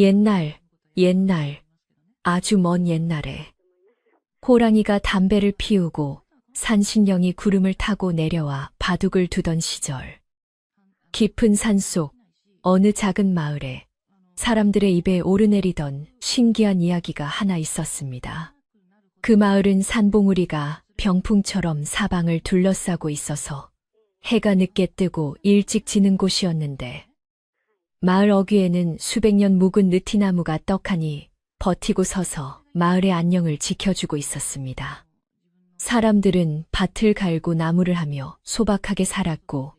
옛날, 옛날, 아주 먼 옛날에 호랑이가 담배를 피우고 산신령이 구름을 타고 내려와 바둑을 두던 시절. 깊은 산속 어느 작은 마을에 사람들의 입에 오르내리던 신기한 이야기가 하나 있었습니다. 그 마을은 산봉우리가 병풍처럼 사방을 둘러싸고 있어서 해가 늦게 뜨고 일찍 지는 곳이었는데 마을 어귀에는 수백 년 묵은 느티나무가 떡하니 버티고 서서 마을의 안녕을 지켜주고 있었습니다. 사람들은 밭을 갈고 나무를 하며 소박하게 살았고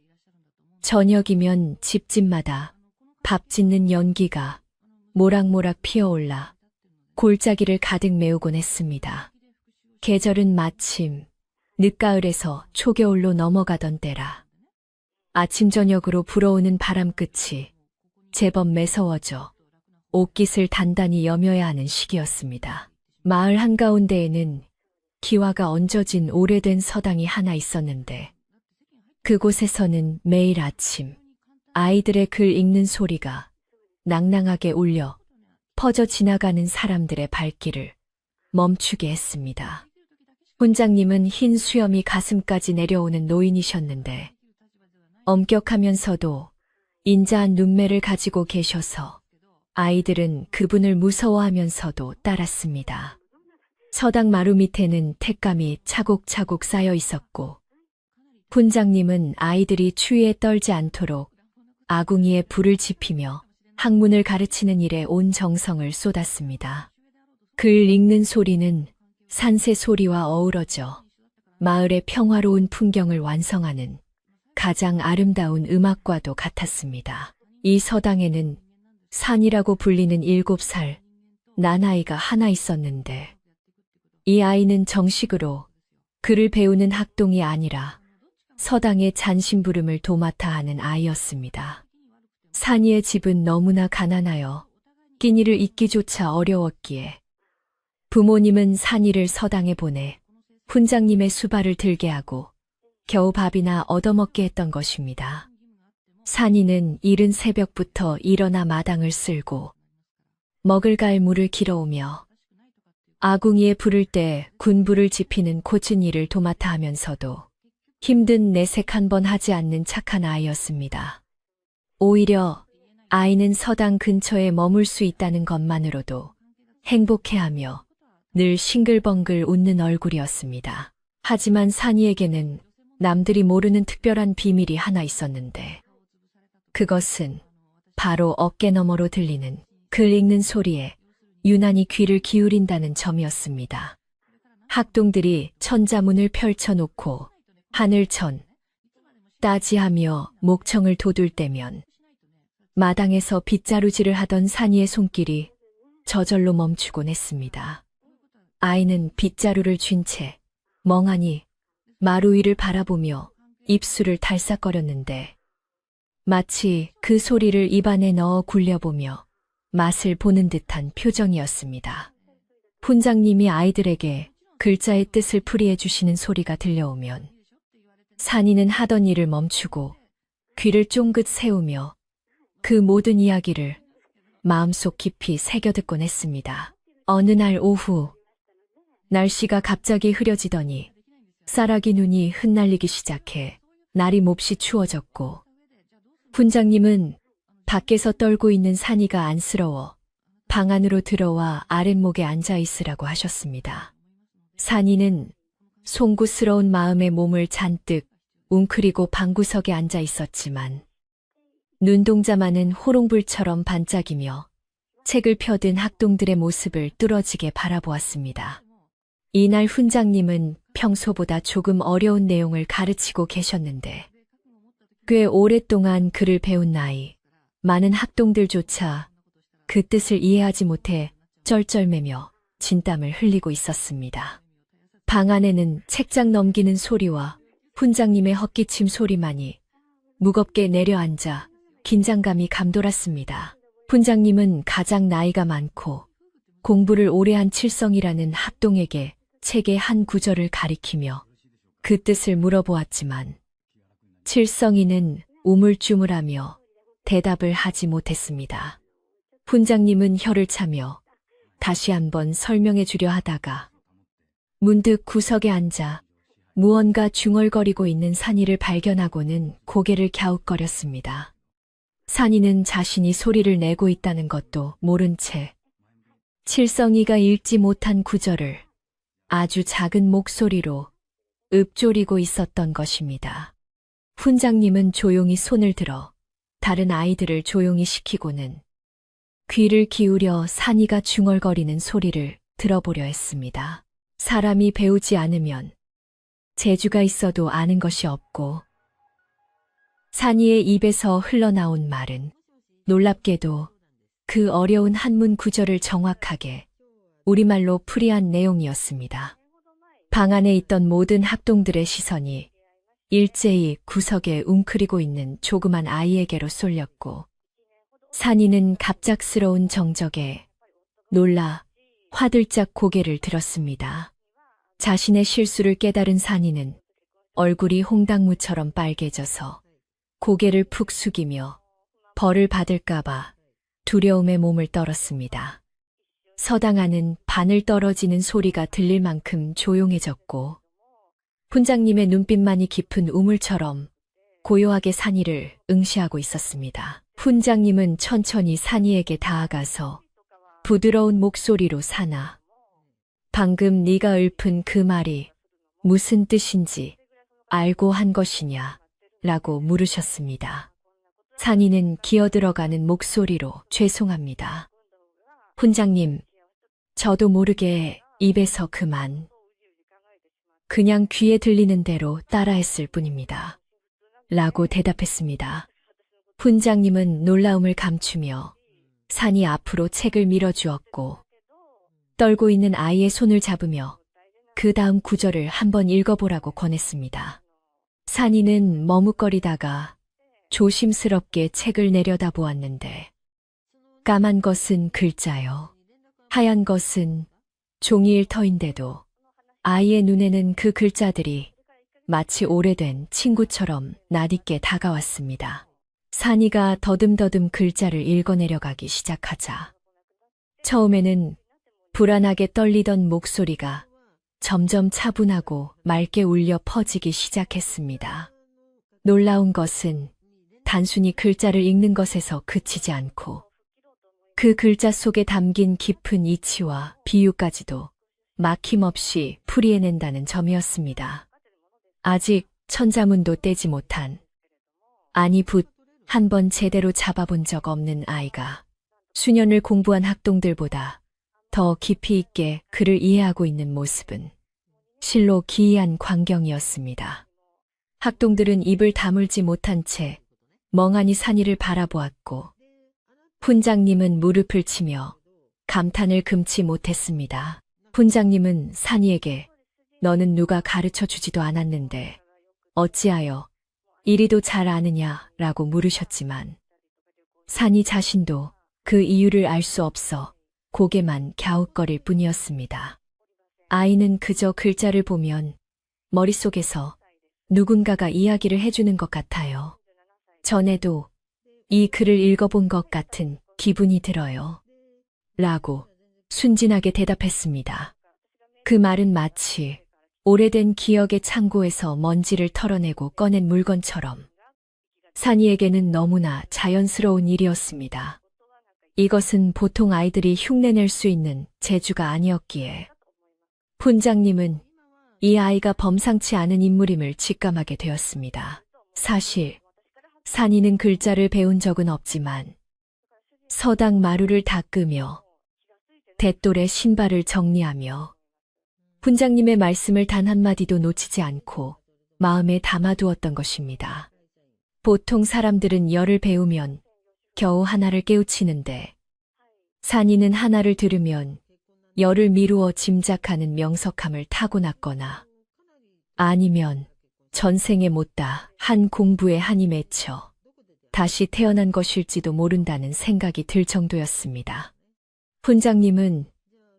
저녁이면 집집마다 밥 짓는 연기가 모락모락 피어올라 골짜기를 가득 메우곤 했습니다. 계절은 마침 늦가을에서 초겨울로 넘어가던 때라 아침 저녁으로 불어오는 바람끝이 제법 매서워져 옷깃을 단단히 여며야 하는 시기였습니다. 마을 한가운데에는 기와가 얹어진 오래된 서당이 하나 있었는데 그곳에서는 매일 아침 아이들의 글 읽는 소리가 낭낭하게 울려 퍼져 지나가는 사람들의 발길을 멈추게 했습니다. 훈장님은 흰 수염이 가슴까지 내려오는 노인이셨는데 엄격하면서도 인자한 눈매를 가지고 계셔서 아이들은 그분을 무서워하면서도 따랐습니다. 서당 마루 밑에는 택감이 차곡차곡 쌓여 있었고 훈장님은 아이들이 추위에 떨지 않도록 아궁이에 불을 지피며 학문을 가르치는 일에 온 정성을 쏟았습니다. 글 읽는 소리는 산새 소리와 어우러져 마을의 평화로운 풍경을 완성하는 가장 아름다운 음악과도 같았습니다. 이 서당에는 산이라고 불리는 7살 난아이가 하나 있었는데 이 아이는 정식으로 글을 배우는 학동이 아니라 서당의 잔심부름을 도맡아 하는 아이였습니다. 산이의 집은 너무나 가난하여 끼니를 잊기조차 어려웠기에 부모님은 산이를 서당에 보내 훈장님의 수발을 들게 하고 겨우 밥이나 얻어먹게 했던 것입니다. 산이는 이른 새벽부터 일어나 마당을 쓸고 먹을 갈 물을 길어오며 아궁이에 불을 때 군불을 지피는 고친 일을 도맡아 하면서도 힘든 내색 한 번 하지 않는 착한 아이였습니다. 오히려 아이는 서당 근처에 머물 수 있다는 것만으로도 행복해하며 늘 싱글벙글 웃는 얼굴이었습니다. 하지만 산이에게는 남들이 모르는 특별한 비밀이 하나 있었는데 그것은 바로 어깨 너머로 들리는 글 읽는 소리에 유난히 귀를 기울인다는 점이었습니다. 학동들이 천자문을 펼쳐놓고 하늘천 따지하며 목청을 돋울 때면 마당에서 빗자루질을 하던 산이의 손길이 저절로 멈추곤 했습니다. 아이는 빗자루를 쥔 채 멍하니 마루 위를 바라보며 입술을 달싹거렸는데 마치 그 소리를 입안에 넣어 굴려보며 맛을 보는 듯한 표정이었습니다. 훈장님이 아이들에게 글자의 뜻을 풀이해 주시는 소리가 들려오면 산이는 하던 일을 멈추고 귀를 쫑긋 세우며 그 모든 이야기를 마음속 깊이 새겨듣곤 했습니다. 어느 날 오후 날씨가 갑자기 흐려지더니 쌀아기 눈이 흩날리기 시작해 날이 몹시 추워졌고 훈장님은 밖에서 떨고 있는 산이가 안쓰러워 방 안으로 들어와 아랫목에 앉아 있으라고 하셨습니다. 산이는 송구스러운 마음에 몸을 잔뜩 웅크리고 방구석에 앉아 있었지만 눈동자만은 호롱불처럼 반짝이며 책을 펴든 학동들의 모습을 뚫어지게 바라보았습니다. 이날 훈장님은 평소보다 조금 어려운 내용을 가르치고 계셨는데 꽤 오랫동안 글을 배운 나이 많은 학동들조차 그 뜻을 이해하지 못해 쩔쩔매며 진땀을 흘리고 있었습니다. 방 안에는 책장 넘기는 소리와 훈장님의 헛기침 소리만이 무겁게 내려앉아 긴장감이 감돌았습니다. 훈장님은 가장 나이가 많고 공부를 오래 한 칠성이라는 학동에게 책의 한 구절을 가리키며 그 뜻을 물어보았지만 칠성이는 우물쭈물하며 대답을 하지 못했습니다. 훈장님은 혀를 차며 다시 한번 설명해 주려 하다가 문득 구석에 앉아 무언가 중얼거리고 있는 산이를 발견하고는 고개를 갸웃거렸습니다. 산이는 자신이 소리를 내고 있다는 것도 모른 채 칠성이가 읽지 못한 구절을 아주 작은 목소리로 읊조리고 있었던 것입니다. 훈장님은 조용히 손을 들어 다른 아이들을 조용히 시키고는 귀를 기울여 산이가 중얼거리는 소리를 들어보려 했습니다. 사람이 배우지 않으면 재주가 있어도 아는 것이 없고 산이의 입에서 흘러나온 말은 놀랍게도 그 어려운 한문 구절을 정확하게 우리말로 풀이한 내용이었습니다. 방 안에 있던 모든 학동들의 시선이 일제히 구석에 웅크리고 있는 조그만 아이에게로 쏠렸고 산이는 갑작스러운 정적에 놀라 화들짝 고개를 들었습니다. 자신의 실수를 깨달은 산이는 얼굴이 홍당무처럼 빨개져서 고개를 푹 숙이며 벌을 받을까봐 두려움에 몸을 떨었습니다. 서당 안은 바늘 떨어지는 소리가 들릴 만큼 조용해졌고 훈장님의 눈빛만이 깊은 우물처럼 고요하게 산이를 응시하고 있었습니다. 훈장님은 천천히 산이에게 다가가서 부드러운 목소리로 산아, 방금 네가 읊은 그 말이 무슨 뜻인지 알고 한 것이냐? 라고 물으셨습니다. 산이는 기어들어가는 목소리로 죄송합니다. 훈장님, 저도 모르게 입에서 그냥 귀에 들리는 대로 따라했을 뿐입니다. 라고 대답했습니다. 훈장님은 놀라움을 감추며 산이 앞으로 책을 밀어주었고 떨고 있는 아이의 손을 잡으며 그 다음 구절을 한번 읽어보라고 권했습니다. 산이는 머뭇거리다가 조심스럽게 책을 내려다보았는데 까만 것은 글자요. 하얀 것은 종이일 터인데도 아이의 눈에는 그 글자들이 마치 오래된 친구처럼 낯익게 다가왔습니다. 산이가 더듬더듬 글자를 읽어내려가기 시작하자 처음에는 불안하게 떨리던 목소리가 점점 차분하고 맑게 울려 퍼지기 시작했습니다. 놀라운 것은 단순히 글자를 읽는 것에서 그치지 않고 그 글자 속에 담긴 깊은 이치와 비유까지도 막힘없이 풀이해낸다는 점이었습니다. 아직 천자문도 떼지 못한, 아니 붓 한 번 제대로 잡아본 적 없는 아이가 수년을 공부한 학동들보다 더 깊이 있게 글을 이해하고 있는 모습은 실로 기이한 광경이었습니다. 학동들은 입을 다물지 못한 채 멍하니 산이를 바라보았고 훈장님은 무릎을 치며 감탄을 금치 못했습니다. 훈장님은 산이에게 너는 누가 가르쳐 주지도 않았는데 어찌하여 이리도 잘 아느냐라고 물으셨지만 산이 자신도 그 이유를 알 수 없어 고개만 갸웃거릴 뿐이었습니다. 아이는 그저 글자를 보면 머릿속에서 누군가가 이야기를 해주는 것 같아요. 전에도 이 글을 읽어본 것 같은 기분이 들어요. 라고 순진하게 대답했습니다. 그 말은 마치 오래된 기억의 창고에서 먼지를 털어내고 꺼낸 물건처럼 산이에게는 너무나 자연스러운 일이었습니다. 이것은 보통 아이들이 흉내낼 수 있는 재주가 아니었기에 훈장님은 이 아이가 범상치 않은 인물임을 직감하게 되었습니다. 사실 산이는 글자를 배운 적은 없지만 서당 마루를 닦으며 대돌의 신발을 정리하며 훈장님의 말씀을 단 한마디도 놓치지 않고 마음에 담아두었던 것입니다. 보통 사람들은 열을 배우면 겨우 하나를 깨우치는데 산이는 하나를 들으면 열을 미루어 짐작하는 명석함을 타고났거나 아니면 전생에 못다 한 공부에 한이 맺혀 다시 태어난 것일지도 모른다는 생각이 들 정도였습니다. 훈장님은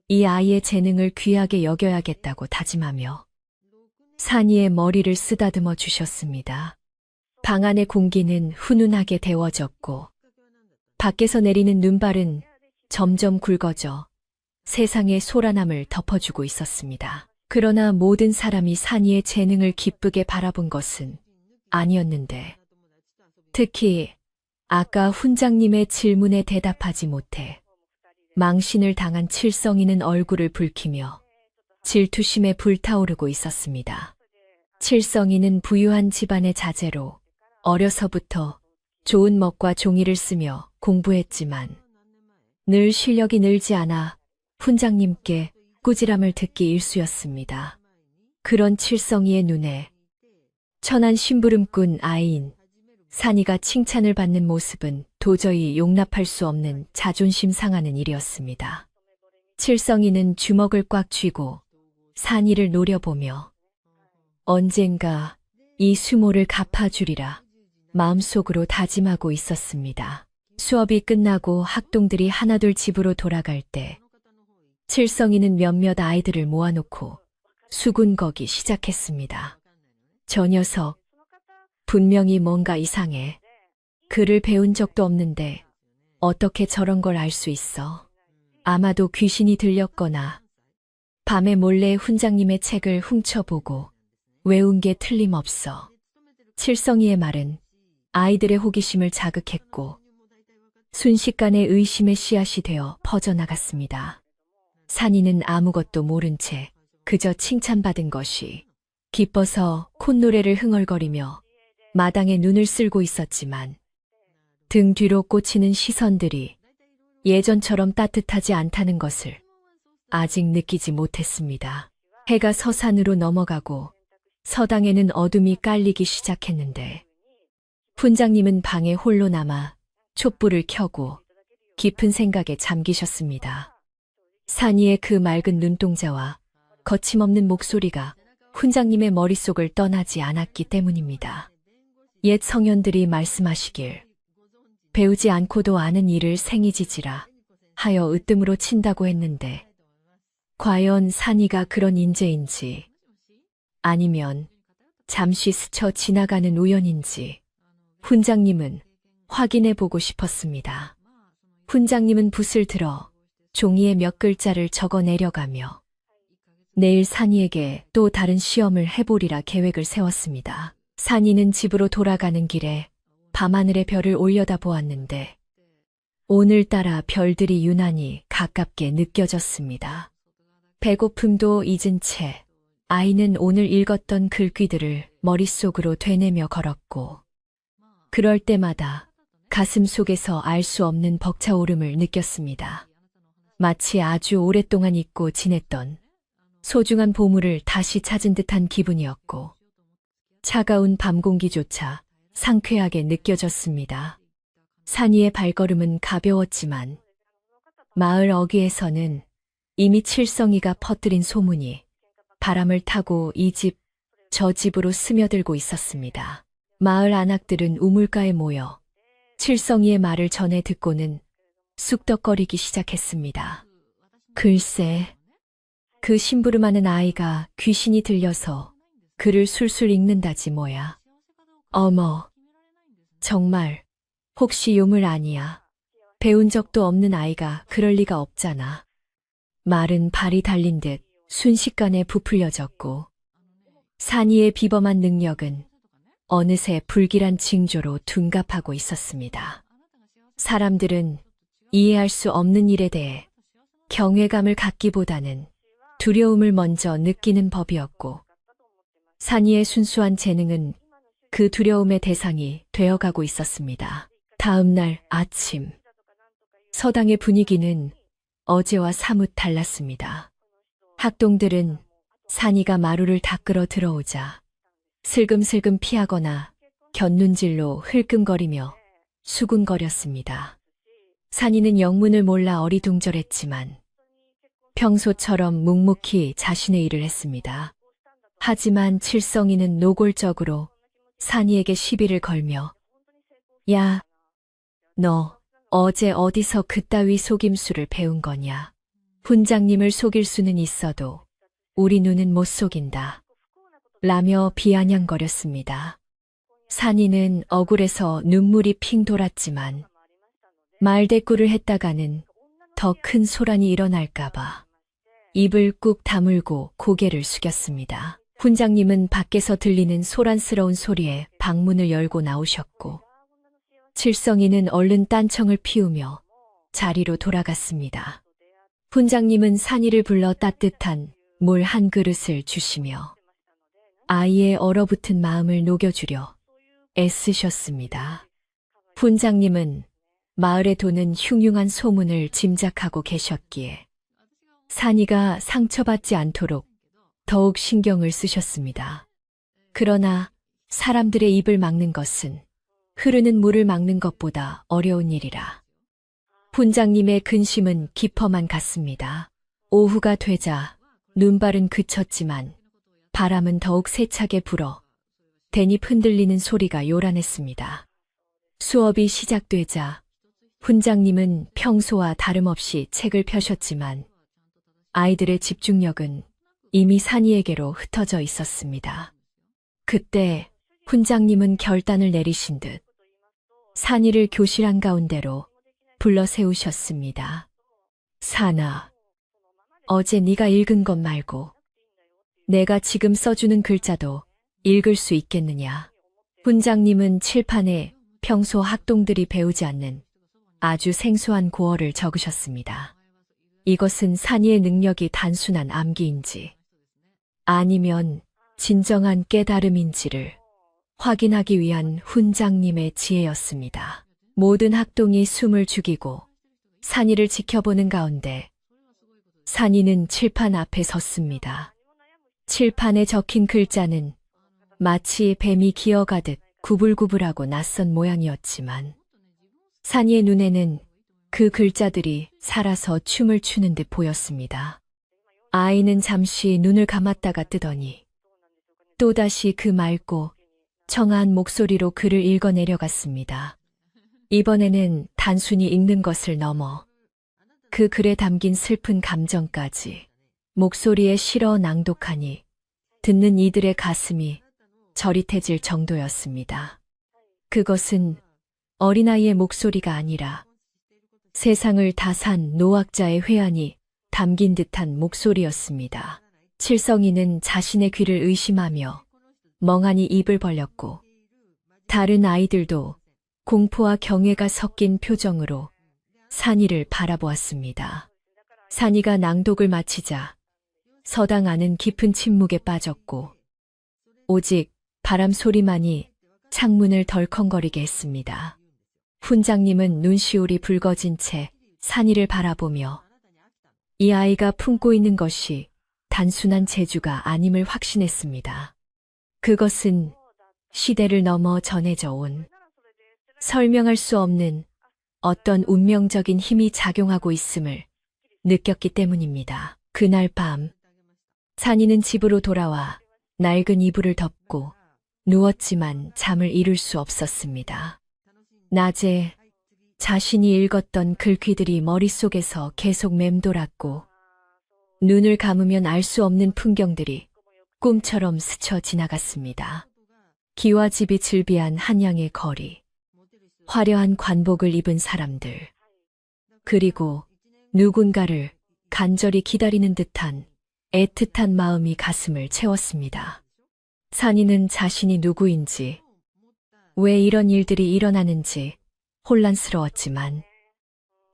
이 아이의 재능을 귀하게 여겨야겠다고 다짐하며 산이의 머리를 쓰다듬어 주셨습니다. 방 안의 공기는 훈훈하게 데워졌고 밖에서 내리는 눈발은 점점 굵어져 세상의 소란함을 덮어주고 있었습니다. 그러나 모든 사람이 산이의 재능을 기쁘게 바라본 것은 아니었는데, 특히 아까 훈장님의 질문에 대답하지 못해 망신을 당한 칠성이는 얼굴을 붉히며 질투심에 불타오르고 있었습니다. 칠성이는 부유한 집안의 자제로 어려서부터 좋은 먹과 종이를 쓰며 공부했지만 늘 실력이 늘지 않아 훈장님께 꾸지람을 듣기 일쑤였습니다. 그런 칠성이의 눈에 천한 심부름꾼 아이인 산이가 칭찬을 받는 모습은 도저히 용납할 수 없는 자존심 상하는 일이었습니다. 칠성이는 주먹을 꽉 쥐고 산이를 노려보며 언젠가 이 수모를 갚아주리라 마음속으로 다짐하고 있었습니다. 수업이 끝나고 학동들이 하나둘 집으로 돌아갈 때 칠성이는 몇몇 아이들을 모아놓고 수군거기 시작했습니다. 저 녀석 분명히 뭔가 이상해. 글을 배운 적도 없는데 어떻게 저런 걸 알 수 있어? 아마도 귀신이 들렸거나 밤에 몰래 훈장님의 책을 훔쳐보고 외운 게 틀림없어. 칠성이의 말은 아이들의 호기심을 자극했고 순식간에 의심의 씨앗이 되어 퍼져나갔습니다. 산이는 아무것도 모른 채 그저 칭찬받은 것이 기뻐서 콧노래를 흥얼거리며 마당에 눈을 쓸고 있었지만 등 뒤로 꽂히는 시선들이 예전처럼 따뜻하지 않다는 것을 아직 느끼지 못했습니다. 해가 서산으로 넘어가고 서당에는 어둠이 깔리기 시작했는데 훈장님은 방에 홀로 남아 촛불을 켜고 깊은 생각에 잠기셨습니다. 산이의 그 맑은 눈동자와 거침없는 목소리가 훈장님의 머릿속을 떠나지 않았기 때문입니다. 옛 성현들이 말씀하시길 배우지 않고도 아는 일을 생이지지라 하여 으뜸으로 친다고 했는데 과연 산이가 그런 인재인지 아니면 잠시 스쳐 지나가는 우연인지 훈장님은 확인해 보고 싶었습니다. 훈장님은 붓을 들어 종이에 몇 글자를 적어 내려가며 내일 산이에게 또 다른 시험을 해보리라 계획을 세웠습니다. 산이는 집으로 돌아가는 길에 밤하늘의 별을 올려다보았는데 오늘따라 별들이 유난히 가깝게 느껴졌습니다. 배고픔도 잊은 채 아이는 오늘 읽었던 글귀들을 머릿속으로 되뇌며 걸었고 그럴 때마다 가슴 속에서 알 수 없는 벅차오름을 느꼈습니다. 마치 아주 오랫동안 잊고 지냈던 소중한 보물을 다시 찾은 듯한 기분이었고 차가운 밤 공기조차 상쾌하게 느껴졌습니다. 산이의 발걸음은 가벼웠지만 마을 어귀에서는 이미 칠성이가 퍼뜨린 소문이 바람을 타고 이 집, 저 집으로 스며들고 있었습니다. 마을 안악들은 우물가에 모여 칠성이의 말을 전해 듣고는 쑥덕거리기 시작했습니다. 글쎄, 그 심부름하는 아이가 귀신이 들려서 글을 술술 읽는다지 뭐야. 어머, 정말 혹시 요물 아니야? 배운 적도 없는 아이가 그럴 리가 없잖아. 말은 발이 달린 듯 순식간에 부풀려졌고 산이의 비범한 능력은 어느새 불길한 징조로 둔갑하고 있었습니다. 사람들은 이해할 수 없는 일에 대해 경외감을 갖기보다는 두려움을 먼저 느끼는 법이었고 산이의 순수한 재능은 그 두려움의 대상이 되어가고 있었습니다. 다음 날 아침, 서당의 분위기는 어제와 사뭇 달랐습니다. 학동들은 산이가 마루를 닦으러 들어오자 슬금슬금 피하거나 곁눈질로 흘끔거리며 수군거렸습니다. 산이는 영문을 몰라 어리둥절했지만 평소처럼 묵묵히 자신의 일을 했습니다. 하지만 칠성이는 노골적으로 산이에게 시비를 걸며 야, 너 어제 어디서 그따위 속임수를 배운 거냐? 훈장님을 속일 수는 있어도 우리 눈은 못 속인다. 라며 비아냥거렸습니다. 산이는 억울해서 눈물이 핑 돌았지만 말대꾸를 했다가는 더 큰 소란이 일어날까봐 입을 꾹 다물고 고개를 숙였습니다. 훈장님은 밖에서 들리는 소란스러운 소리에 방문을 열고 나오셨고, 칠성이는 얼른 딴청을 피우며 자리로 돌아갔습니다. 훈장님은 산이를 불러 따뜻한 물 한 그릇을 주시며 아이의 얼어붙은 마음을 녹여주려 애쓰셨습니다. 훈장님은 마을에 도는 흉흉한 소문을 짐작하고 계셨기에 산이가 상처받지 않도록 더욱 신경을 쓰셨습니다. 그러나 사람들의 입을 막는 것은 흐르는 물을 막는 것보다 어려운 일이라 훈장님의 근심은 깊어만 갔습니다. 오후가 되자 눈발은 그쳤지만 바람은 더욱 세차게 불어 대립 흔들리는 소리가 요란했습니다. 수업이 시작되자 훈장님은 평소와 다름없이 책을 펴셨지만 아이들의 집중력은 이미 산이에게로 흩어져 있었습니다. 그때 훈장님은 결단을 내리신 듯 산이를 교실 한가운데로 불러 세우셨습니다. 산아, 어제 네가 읽은 것 말고 내가 지금 써주는 글자도 읽을 수 있겠느냐. 훈장님은 칠판에 평소 학동들이 배우지 않는 아주 생소한 고어를 적으셨습니다. 이것은 산이의 능력이 단순한 암기인지 아니면 진정한 깨달음인지를 확인하기 위한 훈장님의 지혜였습니다. 모든 학동이 숨을 죽이고 산이를 지켜보는 가운데 산이는 칠판 앞에 섰습니다. 칠판에 적힌 글자는 마치 뱀이 기어가듯 구불구불하고 낯선 모양이었지만 산이의 눈에는 그 글자들이 살아서 춤을 추는 듯 보였습니다. 아이는 잠시 눈을 감았다가 뜨더니 또다시 그 맑고 청아한 목소리로 글을 읽어내려갔습니다. 이번에는 단순히 읽는 것을 넘어 그 글에 담긴 슬픈 감정까지 목소리에 실어 낭독하니 듣는 이들의 가슴이 저릿해질 정도였습니다. 그것은 어린아이의 목소리가 아니라 세상을 다 산 노학자의 회한이 담긴 듯한 목소리였습니다. 칠성이는 자신의 귀를 의심하며 멍하니 입을 벌렸고 다른 아이들도 공포와 경외가 섞인 표정으로 산이를 바라보았습니다. 산이가 낭독을 마치자 서당 안은 깊은 침묵에 빠졌고 오직 바람 소리만이 창문을 덜컹거리게 했습니다. 훈장님은 눈시울이 붉어진 채 산이를 바라보며 이 아이가 품고 있는 것이 단순한 재주가 아님을 확신했습니다. 그것은 시대를 넘어 전해져 온 설명할 수 없는 어떤 운명적인 힘이 작용하고 있음을 느꼈기 때문입니다. 그날 밤 산이는 집으로 돌아와 낡은 이불을 덮고 누웠지만 잠을 이룰 수 없었습니다. 낮에 자신이 읽었던 글귀들이 머릿속에서 계속 맴돌았고 눈을 감으면 알 수 없는 풍경들이 꿈처럼 스쳐 지나갔습니다. 기와 집이 즐비한 한양의 거리, 화려한 관복을 입은 사람들, 그리고 누군가를 간절히 기다리는 듯한 애틋한 마음이 가슴을 채웠습니다. 산이는 자신이 누구인지, 왜 이런 일들이 일어나는지 혼란스러웠지만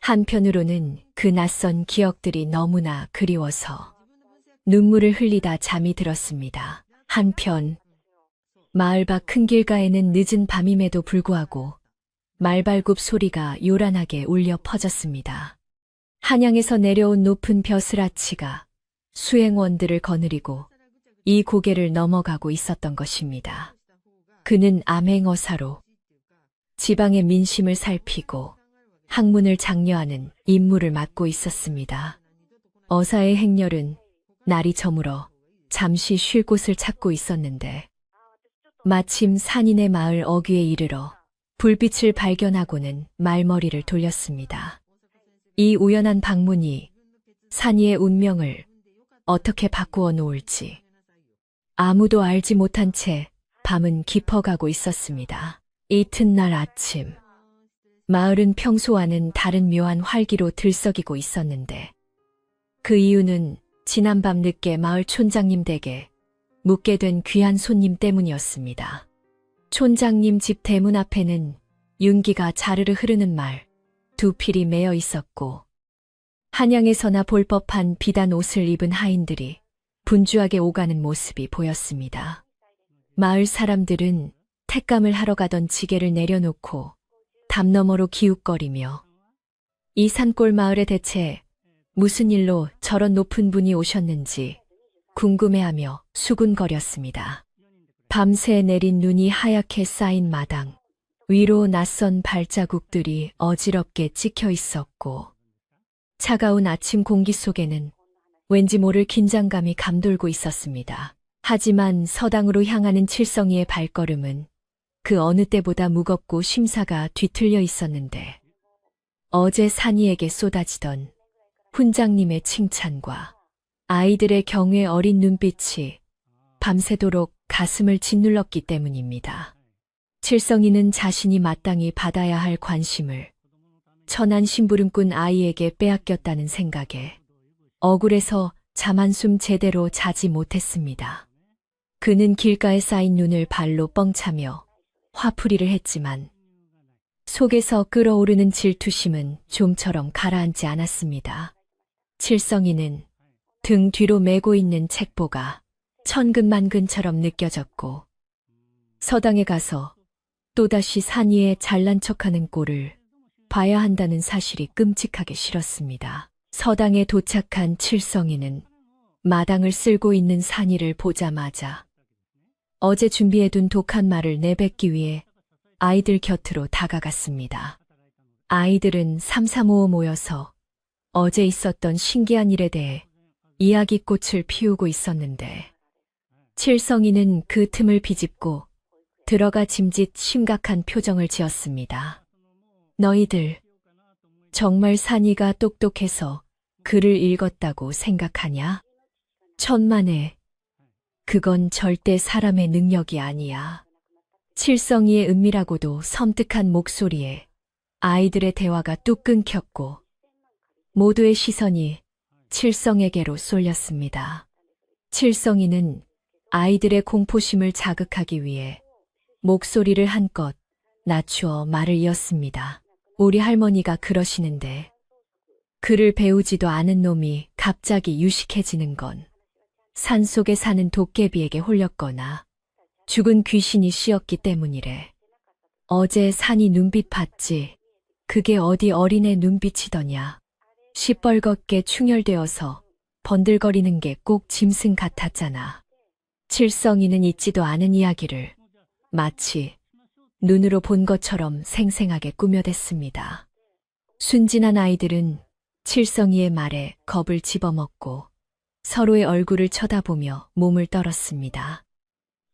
한편으로는 그 낯선 기억들이 너무나 그리워서 눈물을 흘리다 잠이 들었습니다. 한편 마을 밖 큰 길가에는 늦은 밤임에도 불구하고 말발굽 소리가 요란하게 울려 퍼졌습니다. 한양에서 내려온 높은 벼슬아치가 수행원들을 거느리고 이 고개를 넘어가고 있었던 것입니다. 그는 암행어사로 지방의 민심을 살피고 학문을 장려하는 임무를 맡고 있었습니다. 어사의 행렬은 날이 저물어 잠시 쉴 곳을 찾고 있었는데 마침 산인의 마을 어귀에 이르러 불빛을 발견하고는 말머리를 돌렸습니다. 이 우연한 방문이 산이의 운명을 어떻게 바꾸어 놓을지 아무도 알지 못한 채 밤은 깊어가고 있었습니다. 이튿날 아침 마을은 평소와는 다른 묘한 활기로 들썩이고 있었는데 그 이유는 지난밤 늦게 마을 촌장님 댁에 묵게 된 귀한 손님 때문이었습니다. 촌장님 집 대문 앞에는 윤기가 자르르 흐르는 말 두 필이 매여 있었고 한양에서나 볼 법한 비단 옷을 입은 하인들이 분주하게 오가는 모습이 보였습니다. 마을 사람들은 택감을 하러 가던 지게를 내려놓고 담 너머로 기웃거리며 이 산골 마을에 대체 무슨 일로 저런 높은 분이 오셨는지 궁금해하며 수군거렸습니다. 밤새 내린 눈이 하얗게 쌓인 마당 위로 낯선 발자국들이 어지럽게 찍혀 있었고 차가운 아침 공기 속에는 왠지 모를 긴장감이 감돌고 있었습니다. 하지만 서당으로 향하는 칠성이의 발걸음은 그 어느 때보다 무겁고 심사가 뒤틀려 있었는데 어제 산이에게 쏟아지던 훈장님의 칭찬과 아이들의 경외 어린 눈빛이 밤새도록 가슴을 짓눌렀기 때문입니다. 칠성이는 자신이 마땅히 받아야 할 관심을 천한 심부름꾼 아이에게 빼앗겼다는 생각에 억울해서 잠 한숨 제대로 자지 못했습니다. 그는 길가에 쌓인 눈을 발로 뻥차며 화풀이를 했지만 속에서 끓어오르는 질투심은 좀처럼 가라앉지 않았습니다. 칠성이는 등 뒤로 메고 있는 책보가 천근만근처럼 느껴졌고 서당에 가서 또다시 산이의 잘난 척하는 꼴을 봐야 한다는 사실이 끔찍하게 싫었습니다. 서당에 도착한 칠성이는 마당을 쓸고 있는 산이를 보자마자 어제 준비해둔 독한 말을 내뱉기 위해 아이들 곁으로 다가갔습니다. 아이들은 삼삼오오 모여서 어제 있었던 신기한 일에 대해 이야기꽃을 피우고 있었는데 칠성이는 그 틈을 비집고 들어가 짐짓 심각한 표정을 지었습니다. 너희들 정말 산이가 똑똑해서 글을 읽었다고 생각하냐? 천만에 그건 절대 사람의 능력이 아니야. 칠성이의 은밀하고도 섬뜩한 목소리에 아이들의 대화가 뚝 끊겼고 모두의 시선이 칠성에게로 쏠렸습니다. 칠성이는 아이들의 공포심을 자극하기 위해 목소리를 한껏 낮추어 말을 이었습니다. 우리 할머니가 그러시는데 글을 배우지도 않은 놈이 갑자기 유식해지는 건 산속에 사는 도깨비에게 홀렸거나 죽은 귀신이 씌었기 때문이래. 어제 산이 눈빛 봤지? 그게 어디 어린애 눈빛이더냐. 시뻘겋게 충혈되어서 번들거리는 게 꼭 짐승 같았잖아. 칠성이는 있지도 않은 이야기를 마치 눈으로 본 것처럼 생생하게 꾸며댔습니다. 순진한 아이들은 칠성이의 말에 겁을 집어먹고 서로의 얼굴을 쳐다보며 몸을 떨었습니다.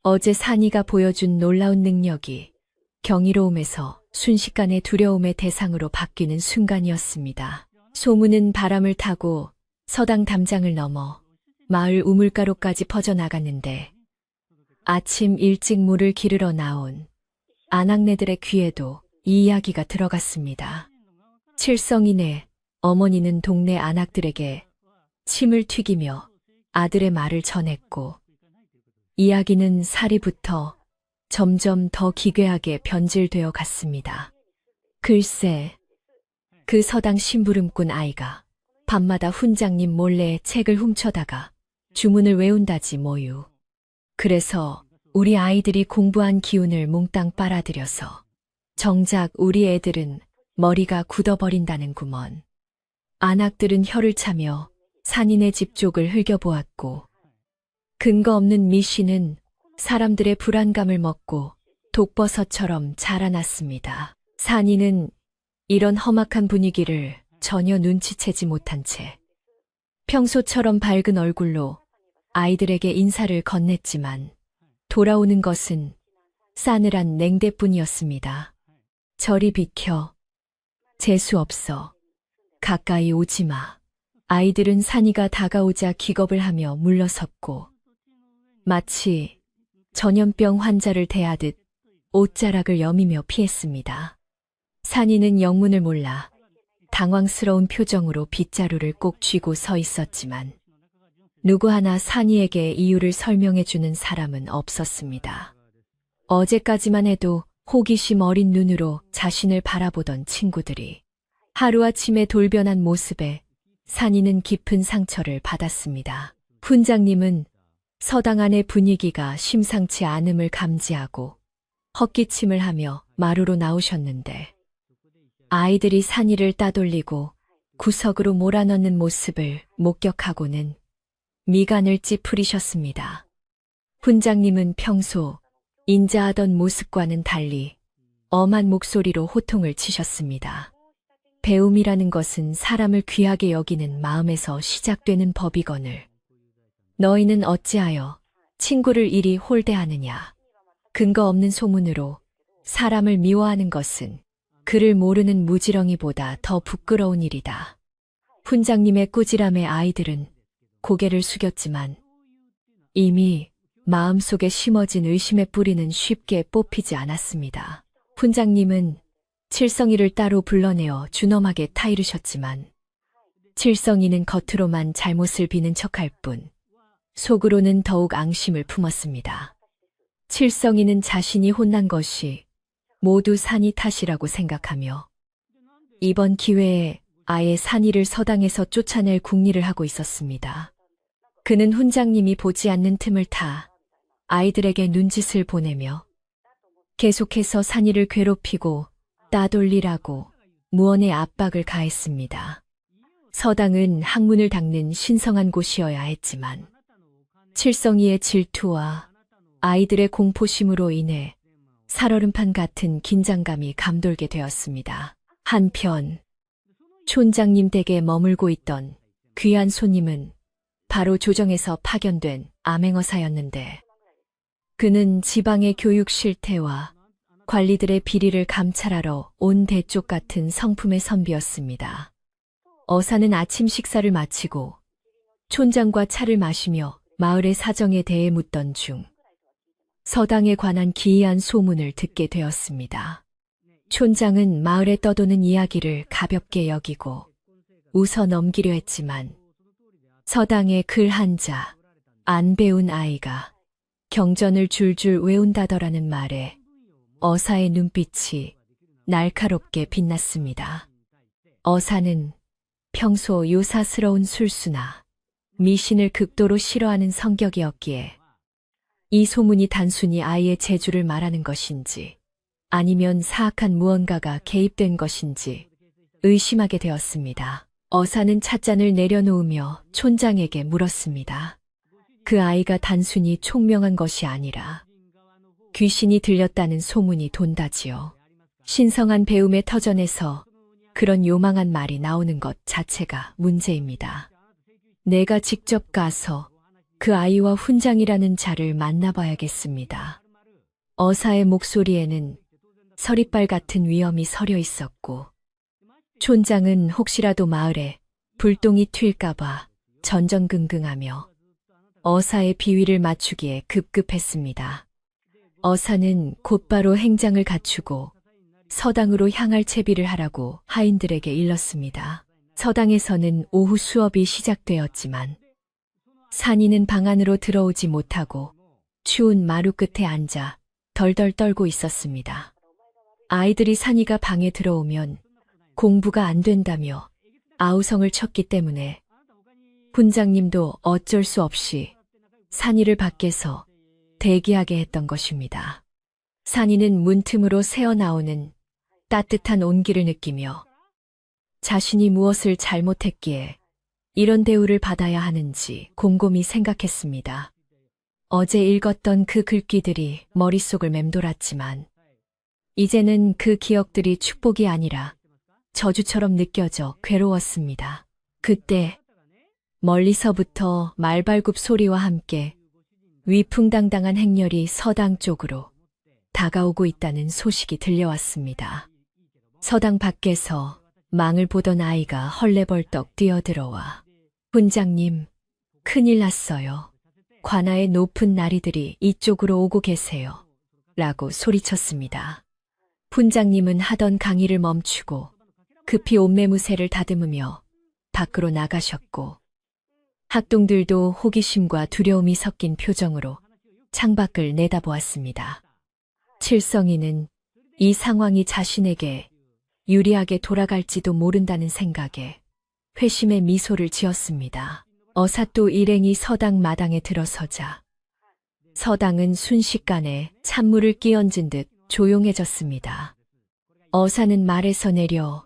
어제 산이가 보여준 놀라운 능력이 경이로움에서 순식간에 두려움의 대상으로 바뀌는 순간이었습니다. 소문은 바람을 타고 서당 담장을 넘어 마을 우물가로까지 퍼져나갔는데 아침 일찍 물을 기르러 나온 아낙네들의 귀에도 이 이야기가 들어갔습니다. 칠성이네 어머니는 동네 아낙들에게 침을 튀기며 아들의 말을 전했고 이야기는 사리부터 점점 더 기괴하게 변질되어 갔습니다. 글쎄, 그 서당 심부름꾼 아이가 밤마다 훈장님 몰래 책을 훔쳐다가 주문을 외운다지 뭐유. 그래서 우리 아이들이 공부한 기운을 몽땅 빨아들여서 정작 우리 애들은 머리가 굳어버린다는구먼. 안악들은 혀를 차며 산인의 집 쪽을 흘겨보았고 근거 없는 미신은 사람들의 불안감을 먹고 독버섯처럼 자라났습니다. 산인은 이런 험악한 분위기를 전혀 눈치채지 못한 채 평소처럼 밝은 얼굴로 아이들에게 인사를 건넸지만 돌아오는 것은 싸늘한 냉대뿐이었습니다. 저리 비켜. 재수 없어. 가까이 오지 마. 아이들은 산이가 다가오자 기겁을 하며 물러섰고 마치 전염병 환자를 대하듯 옷자락을 여미며 피했습니다. 산이는 영문을 몰라 당황스러운 표정으로 빗자루를 꼭 쥐고 서 있었지만 누구 하나 산이에게 이유를 설명해 주는 사람은 없었습니다. 어제까지만 해도 호기심 어린 눈으로 자신을 바라보던 친구들이 하루아침에 돌변한 모습에 산이는 깊은 상처를 받았습니다. 훈장님은 서당 안의 분위기가 심상치 않음을 감지하고 헛기침을 하며 마루로 나오셨는데 아이들이 산이를 따돌리고 구석으로 몰아넣는 모습을 목격하고는 미간을 찌푸리셨습니다. 훈장님은 평소 인자하던 모습과는 달리 엄한 목소리로 호통을 치셨습니다. 배움이라는 것은 사람을 귀하게 여기는 마음에서 시작되는 법이거늘 너희는 어찌하여 친구를 이리 홀대하느냐. 근거 없는 소문으로 사람을 미워하는 것은 그를 모르는 무지렁이보다 더 부끄러운 일이다. 훈장님의 꾸지람에 아이들은 고개를 숙였지만 이미 마음속에 심어진 의심의 뿌리는 쉽게 뽑히지 않았습니다. 훈장님은 칠성이를 따로 불러내어 준엄하게 타이르셨지만 칠성이는 겉으로만 잘못을 비는 척할 뿐 속으로는 더욱 앙심을 품었습니다. 칠성이는 자신이 혼난 것이 모두 산이 탓이라고 생각하며 이번 기회에 아예 산이를 서당에서 쫓아낼 궁리를 하고 있었습니다. 그는 훈장님이 보지 않는 틈을 타 아이들에게 눈짓을 보내며 계속해서 산이를 괴롭히고 따돌리라고 무언의 압박을 가했습니다. 서당은 학문을 닦는 신성한 곳이어야 했지만 칠성이의 질투와 아이들의 공포심으로 인해 살얼음판 같은 긴장감이 감돌게 되었습니다. 한편 촌장님 댁에 머물고 있던 귀한 손님은 바로 조정에서 파견된 암행어사였는데 그는 지방의 교육 실태와 관리들의 비리를 감찰하러 온 대쪽 같은 성품의 선비였습니다. 어사는 아침 식사를 마치고 촌장과 차를 마시며 마을의 사정에 대해 묻던 중 서당에 관한 기이한 소문을 듣게 되었습니다. 촌장은 마을에 떠도는 이야기를 가볍게 여기고 웃어 넘기려 했지만 서당에 글 한자 안 배운 아이가 경전을 줄줄 외운다더라는 말에 어사의 눈빛이 날카롭게 빛났습니다. 어사는 평소 요사스러운 술수나 미신을 극도로 싫어하는 성격이었기에 이 소문이 단순히 아이의 재주를 말하는 것인지 아니면 사악한 무언가가 개입된 것인지 의심하게 되었습니다. 어사는 찻잔을 내려놓으며 촌장에게 물었습니다. 그 아이가 단순히 총명한 것이 아니라 귀신이 들렸다는 소문이 돈다지요. 신성한 배움의 터전에서 그런 요망한 말이 나오는 것 자체가 문제입니다. 내가 직접 가서 그 아이와 훈장이라는 자를 만나봐야겠습니다. 어사의 목소리에는 서리빨 같은 위엄이 서려 있었고 촌장은 혹시라도 마을에 불똥이 튈까봐 전전긍긍하며 어사의 비위를 맞추기에 급급했습니다. 어사는 곧바로 행장을 갖추고 서당으로 향할 채비를 하라고 하인들에게 일렀습니다. 서당에서는 오후 수업이 시작되었지만 산이는 방 안으로 들어오지 못하고 추운 마루 끝에 앉아 덜덜 떨고 있었습니다. 아이들이 산이가 방에 들어오면 공부가 안 된다며 아우성을 쳤기 때문에 훈장님도 어쩔 수 없이 산이를 밖에서 대기하게 했던 것입니다. 산이는 문틈으로 새어나오는 따뜻한 온기를 느끼며 자신이 무엇을 잘못했기에 이런 대우를 받아야 하는지 곰곰이 생각했습니다. 어제 읽었던 그 글귀들이 머릿속을 맴돌았지만 이제는 그 기억들이 축복이 아니라 저주처럼 느껴져 괴로웠습니다. 그때 멀리서부터 말발굽 소리와 함께 위풍당당한 행렬이 서당 쪽으로 다가오고 있다는 소식이 들려왔습니다. 서당 밖에서 망을 보던 아이가 헐레벌떡 뛰어들어와 훈장님, 큰일 났어요. 관아의 높은 나리들이 이쪽으로 오고 계세요. 라고 소리쳤습니다. 훈장님은 하던 강의를 멈추고 급히 옷매무새를 다듬으며 밖으로 나가셨고 학동들도 호기심과 두려움이 섞인 표정으로 창밖을 내다보았습니다. 칠성이는 이 상황이 자신에게 유리하게 돌아갈지도 모른다는 생각에 회심의 미소를 지었습니다. 어사또 일행이 서당 마당에 들어서자 서당은 순식간에 찬물을 끼얹은 듯 조용해졌습니다. 어사는 말에서 내려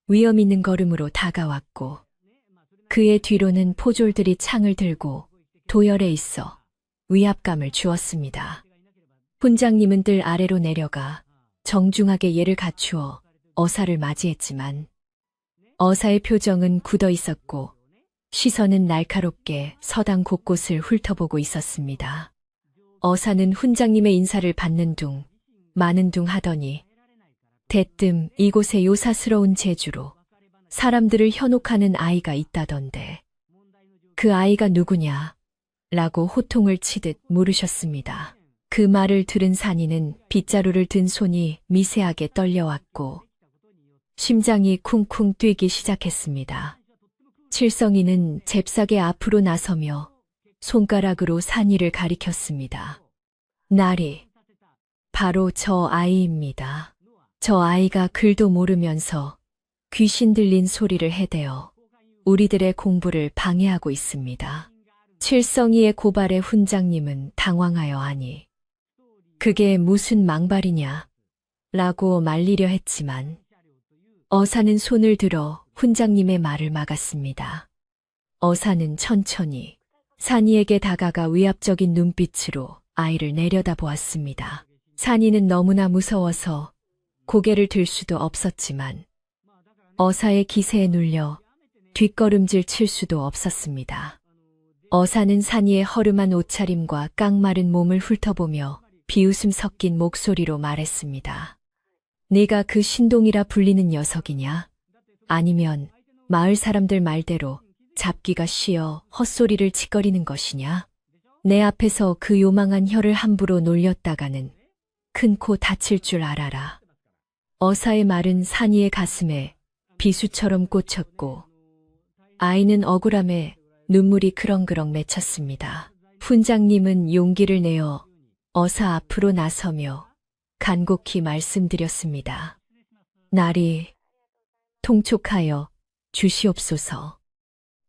위험 있는 걸음으로 다가왔고 그의 뒤로는 포졸들이 창을 들고 도열해 있어 위압감을 주었습니다. 훈장님은 뜰 아래로 내려가 정중하게 예를 갖추어 어사를 맞이했지만 어사의 표정은 굳어 있었고 시선은 날카롭게 서당 곳곳을 훑어보고 있었습니다. 어사는 훈장님의 인사를 받는 둥 마는 둥 하더니 대뜸 이곳에 요사스러운 재주로 사람들을 현혹하는 아이가 있다던데 그 아이가 누구냐? 라고 호통을 치듯 물으셨습니다. 그 말을 들은 산이는 빗자루를 든 손이 미세하게 떨려왔고 심장이 쿵쿵 뛰기 시작했습니다. 칠성이는 잽싸게 앞으로 나서며 손가락으로 산이를 가리켰습니다. 나리, 바로 저 아이입니다. 저 아이가 글도 모르면서 귀신 들린 소리를 해대어 우리들의 공부를 방해하고 있습니다. 칠성이의 고발에 훈장님은 당황하여 아니, 그게 무슨 망발이냐? 라고 말리려 했지만 어사는 손을 들어 훈장님의 말을 막았습니다. 어사는 천천히 산이에게 다가가 위압적인 눈빛으로 아이를 내려다보았습니다. 산이는 너무나 무서워서 고개를 들 수도 없었지만 어사의 기세에 눌려 뒷걸음질 칠 수도 없었습니다. 어사는 산이의 허름한 옷차림과 깡마른 몸을 훑어보며 비웃음 섞인 목소리로 말했습니다. 네가 그 신동이라 불리는 녀석이냐? 아니면 마을 사람들 말대로 잡기가 쉬어 헛소리를 짓거리는 것이냐? 내 앞에서 그 요망한 혀를 함부로 놀렸다가는 큰 코 다칠 줄 알아라. 어사의 말은 산이의 가슴에 비수처럼 꽂혔고 아이는 억울함에 눈물이 그렁그렁 맺혔습니다. 훈장님은 용기를 내어 어사 앞으로 나서며 간곡히 말씀드렸습니다. 나리, 통촉하여 주시옵소서.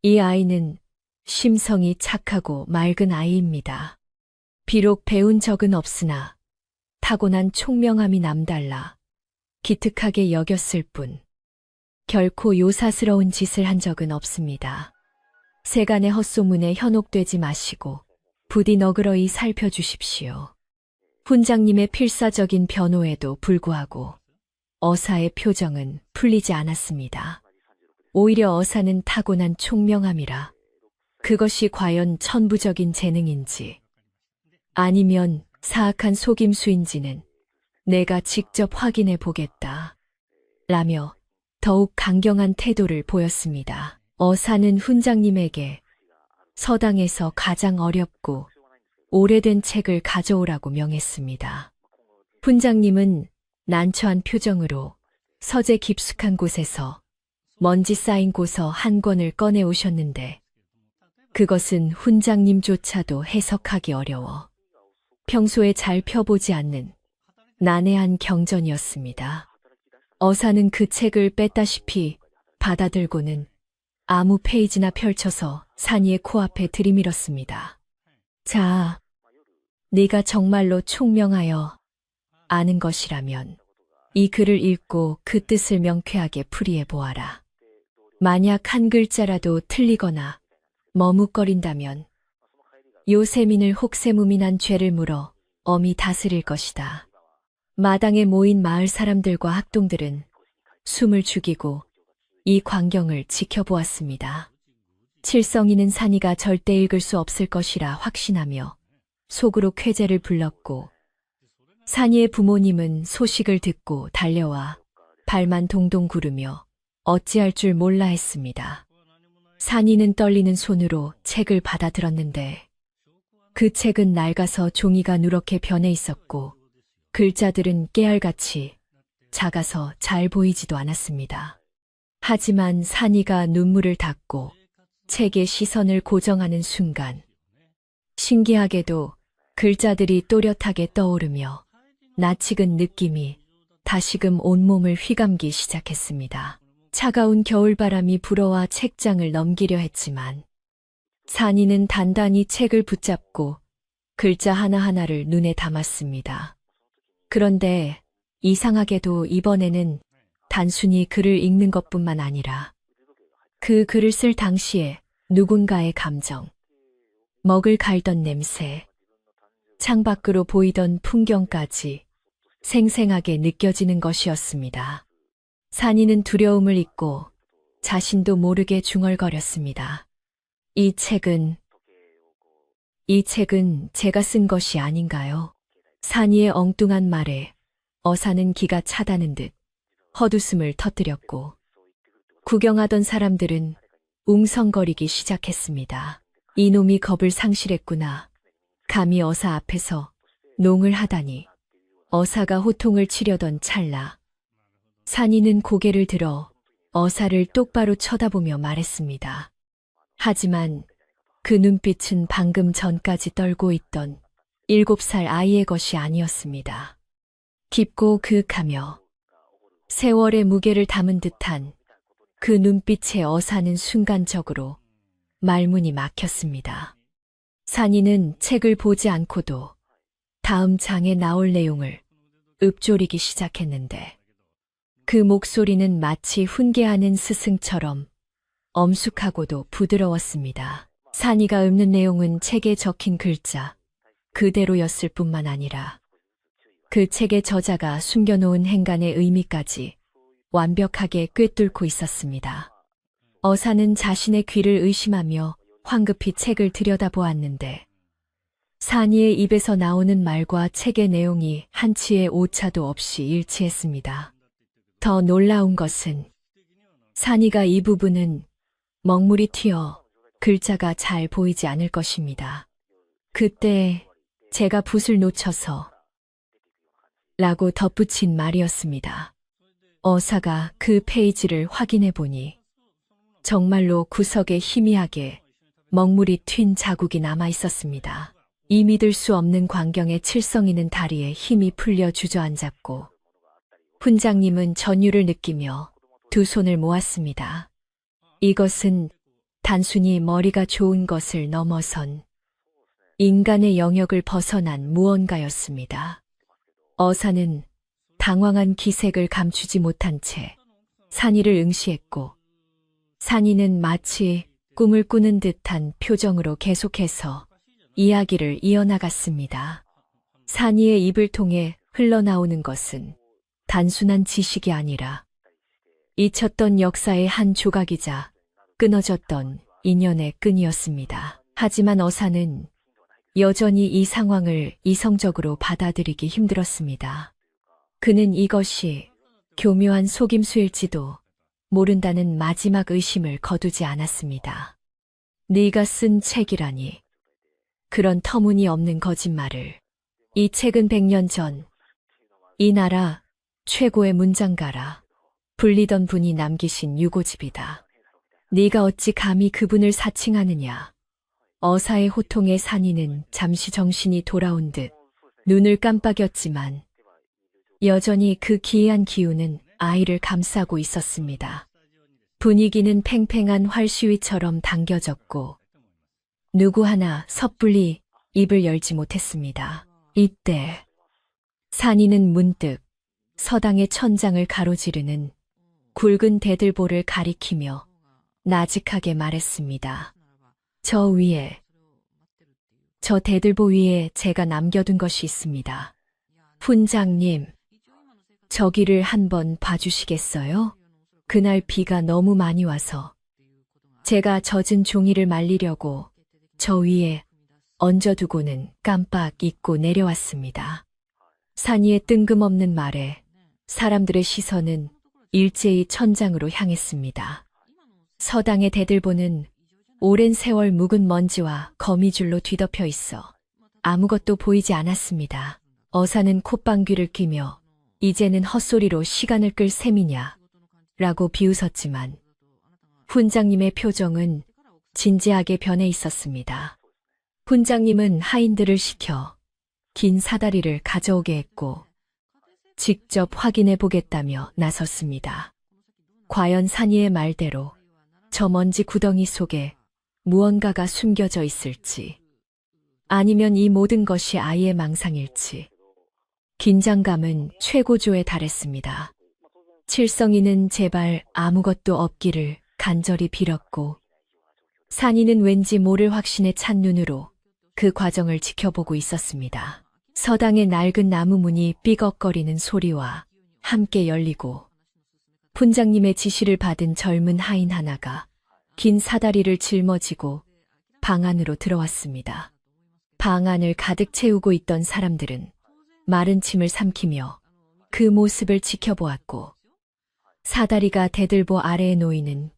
이 아이는 심성이 착하고 맑은 아이입니다. 비록 배운 적은 없으나 타고난 총명함이 남달라 기특하게 여겼을 뿐 결코 요사스러운 짓을 한 적은 없습니다. 세간의 헛소문에 현혹되지 마시고 부디 너그러이 살펴주십시오. 훈장님의 필사적인 변호에도 불구하고 어사의 표정은 풀리지 않았습니다. 오히려 어사는 타고난 총명함이라 그것이 과연 천부적인 재능인지 아니면 사악한 속임수인지는 내가 직접 확인해 보겠다. 라며 더욱 강경한 태도를 보였습니다. 어사는 훈장님에게 서당에서 가장 어렵고 오래된 책을 가져오라고 명했습니다. 훈장님은 난처한 표정으로 서재 깊숙한 곳에서 먼지 쌓인 고서 한 권을 꺼내 오셨는데 그것은 훈장님조차도 해석하기 어려워 평소에 잘 펴보지 않는 난해한 경전이었습니다. 어사는 그 책을 뺐다시피 받아들고는 아무 페이지나 펼쳐서 산이의 코앞에 들이밀었습니다. 자, 네가 정말로 총명하여 아는 것이라면 이 글을 읽고 그 뜻을 명쾌하게 풀이해 보아라. 만약 한 글자라도 틀리거나 머뭇거린다면 요세민을 혹세무민한 죄를 물어 엄히 다스릴 것이다. 마당에 모인 마을 사람들과 학동들은 숨을 죽이고 이 광경을 지켜보았습니다. 칠성이는 산이가 절대 읽을 수 없을 것이라 확신하며 속으로 쾌재를 불렀고 산이의 부모님은 소식을 듣고 달려와 발만 동동 구르며 어찌할 줄 몰라 했습니다. 산이는 떨리는 손으로 책을 받아들었는데 그 책은 낡아서 종이가 누렇게 변해 있었고 글자들은 깨알같이 작아서 잘 보이지도 않았습니다. 하지만 산이가 눈물을 닦고 책에 시선을 고정하는 순간, 신기하게도 글자들이 또렷하게 떠오르며 낯익은 느낌이 다시금 온몸을 휘감기 시작했습니다. 차가운 겨울바람이 불어와 책장을 넘기려 했지만 산이는 단단히 책을 붙잡고 글자 하나하나를 눈에 담았습니다. 그런데 이상하게도 이번에는 단순히 글을 읽는 것뿐만 아니라 그 글을 쓸 당시에 누군가의 감정, 먹을 갈던 냄새, 창밖으로 보이던 풍경까지 생생하게 느껴지는 것이었습니다. 산이는 두려움을 잊고 자신도 모르게 중얼거렸습니다. 이 책은 제가 쓴 것이 아닌가요? 산이의 엉뚱한 말에 어사는 기가 차다는 듯 헛웃음을 터뜨렸고 구경하던 사람들은 웅성거리기 시작했습니다. 이놈이 겁을 상실했구나. 감히 어사 앞에서 농을 하다니. 어사가 호통을 치려던 찰나 산이는 고개를 들어 어사를 똑바로 쳐다보며 말했습니다. 하지만 그 눈빛은 방금 전까지 떨고 있던 7살 아이의 것이 아니었습니다. 깊고 그윽하며 세월의 무게를 담은 듯한 그 눈빛에 어사는 순간적으로 말문이 막혔습니다. 산이는 책을 보지 않고도 다음 장에 나올 내용을 읊조리기 시작했는데 그 목소리는 마치 훈계하는 스승처럼 엄숙하고도 부드러웠습니다. 산이가 읊는 내용은 책에 적힌 글자 그대로였을 뿐만 아니라 그 책의 저자가 숨겨놓은 행간의 의미까지 완벽하게 꿰뚫고 있었습니다. 어사는 자신의 귀를 의심하며 황급히 책을 들여다보았는데 산이의 입에서 나오는 말과 책의 내용이 한치의 오차도 없이 일치했습니다. 더 놀라운 것은 산이가 이 부분은 먹물이 튀어 글자가 잘 보이지 않을 것입니다. 그때 제가 붓을 놓쳐서 라고 덧붙인 말이었습니다. 어사가 그 페이지를 확인해 보니 정말로 구석에 희미하게 먹물이 튄 자국이 남아 있었습니다. 이 믿을 수 없는 광경에 칠성이는 다리에 힘이 풀려 주저앉았고 훈장님은 전율을 느끼며 두 손을 모았습니다. 이것은 단순히 머리가 좋은 것을 넘어선 인간의 영역을 벗어난 무언가였습니다. 어사는 당황한 기색을 감추지 못한 채 산이를 응시했고 산이는 마치 꿈을 꾸는 듯한 표정으로 계속해서 이야기를 이어나갔습니다. 산이의 입을 통해 흘러나오는 것은 단순한 지식이 아니라 잊혔던 역사의 한 조각이자 끊어졌던 인연의 끈이었습니다. 하지만 어사는 여전히 이 상황을 이성적으로 받아들이기 힘들었습니다. 그는 이것이 교묘한 속임수일지도 모른다는 마지막 의심을 거두지 않았습니다. 네가 쓴 책이라니. 그런 터무니없는 거짓말을. 이 책은 100년 전 이 나라 최고의 문장가라 불리던 분이 남기신 유고집이다. 네가 어찌 감히 그분을 사칭하느냐. 어사의 호통에 산이는 잠시 정신이 돌아온 듯 눈을 깜빡였지만 여전히 그 기이한 기운은 아이를 감싸고 있었습니다. 분위기는 팽팽한 활시위처럼 당겨졌고 누구 하나 섣불리 입을 열지 못했습니다. 이때 산이는 문득 서당의 천장을 가로지르는 굵은 대들보를 가리키며 나직하게 말했습니다. 저 대들보 위에 제가 남겨둔 것이 있습니다. 훈장님, 저기를 한번 봐주시겠어요? 그날 비가 너무 많이 와서 제가 젖은 종이를 말리려고 저 위에 얹어두고는 깜빡 잊고 내려왔습니다. 산이의 뜬금없는 말에 사람들의 시선은 일제히 천장으로 향했습니다. 서당의 대들보는 오랜 세월 묵은 먼지와 거미줄로 뒤덮여 있어 아무것도 보이지 않았습니다. 어사는 콧방귀를 뀌며 이제는 헛소리로 시간을 끌 셈이냐 라고 비웃었지만 훈장님의 표정은 진지하게 변해 있었습니다. 훈장님은 하인들을 시켜 긴 사다리를 가져오게 했고 직접 확인해 보겠다며 나섰습니다. 과연 산이의 말대로 저 먼지 구덩이 속에 무언가가 숨겨져 있을지, 아니면 이 모든 것이 아이의 망상일지. 긴장감은 최고조에 달했습니다. 칠성이는 제발 아무것도 없기를 간절히 빌었고, 산이는 왠지 모를 확신에 찬 눈으로 그 과정을 지켜보고 있었습니다. 서당의 낡은 나무 문이 삐걱거리는 소리와 함께 열리고 훈장님의 지시를 받은 젊은 하인 하나가 긴 사다리를 짊어지고 방 안으로 들어왔습니다. 방 안을 가득 채우고 있던 사람들은 마른 침을 삼키며 그 모습을 지켜보았고, 사다리가 대들보 아래에 놓이는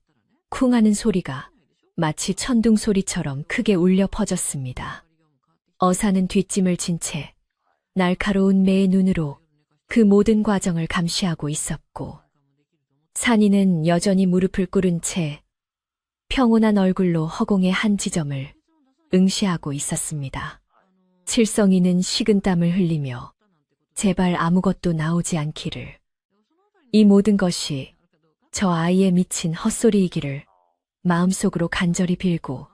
쿵 하는 소리가 마치 천둥 소리처럼 크게 울려 퍼졌습니다. 어사는 뒷짐을 진 채 날카로운 매의 눈으로 그 모든 과정을 감시하고 있었고, 산이는 여전히 무릎을 꿇은 채 평온한 얼굴로 허공의 한 지점을 응시하고 있었습니다. 칠성이는 식은땀을 흘리며 제발 아무것도 나오지 않기를, 이 모든 것이 저 아이의 미친 헛소리이기를 마음속으로 간절히 빌고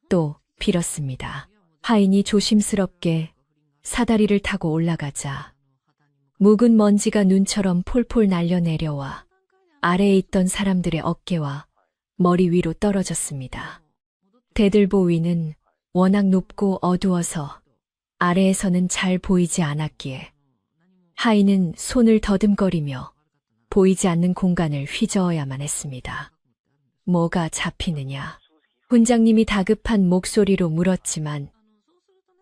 또 빌었습니다. 하인이 조심스럽게 사다리를 타고 올라가자 묵은 먼지가 눈처럼 폴폴 날려 내려와 아래에 있던 사람들의 어깨와 머리 위로 떨어졌습니다. 대들보 위는 워낙 높고 어두워서 아래에서는 잘 보이지 않았기에 하인은 손을 더듬거리며 보이지 않는 공간을 휘저어야만 했습니다. 뭐가 잡히느냐? 훈장님이 다급한 목소리로 물었지만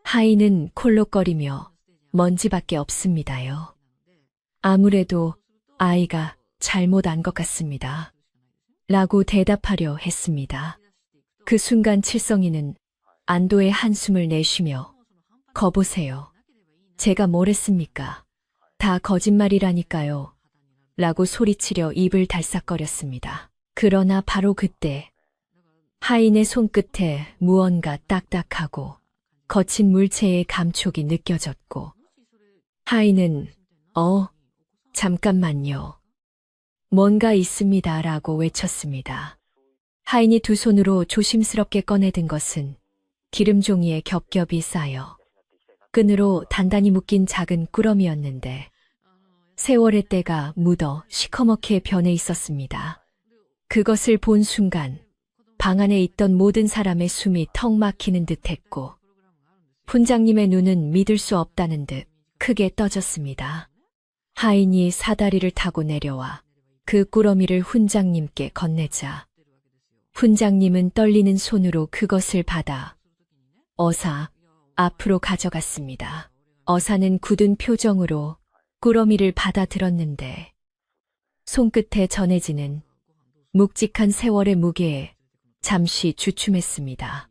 하인은 콜록거리며 먼지밖에 없습니다요. 아무래도 아이가 잘못 안 것 같습니다. 라고 대답하려 했습니다. 그 순간 칠성이는 안도의 한숨을 내쉬며 거보세요. 제가 뭘 했습니까? 다 거짓말이라니까요. 라고 소리치려 입을 달싹거렸습니다. 그러나 바로 그때 하인의 손끝에 무언가 딱딱하고 거친 물체의 감촉이 느껴졌고, 하인은 잠깐만요. 뭔가 있습니다 라고 외쳤습니다. 하인이 두 손으로 조심스럽게 꺼내든 것은 기름 종이에 겹겹이 쌓여 끈으로 단단히 묶인 작은 꾸러미였는데 세월의 때가 묻어 시커멓게 변해 있었습니다. 그것을 본 순간 방 안에 있던 모든 사람의 숨이 턱 막히는 듯 했고, 훈장님의 눈은 믿을 수 없다는 듯 크게 떠졌습니다. 하인이 사다리를 타고 내려와 그 꾸러미를 훈장님께 건네자 훈장님은 떨리는 손으로 그것을 받아 어사 앞으로 가져갔습니다. 어사는 굳은 표정으로 꾸러미를 받아들었는데 손끝에 전해지는 묵직한 세월의 무게에 잠시 주춤했습니다.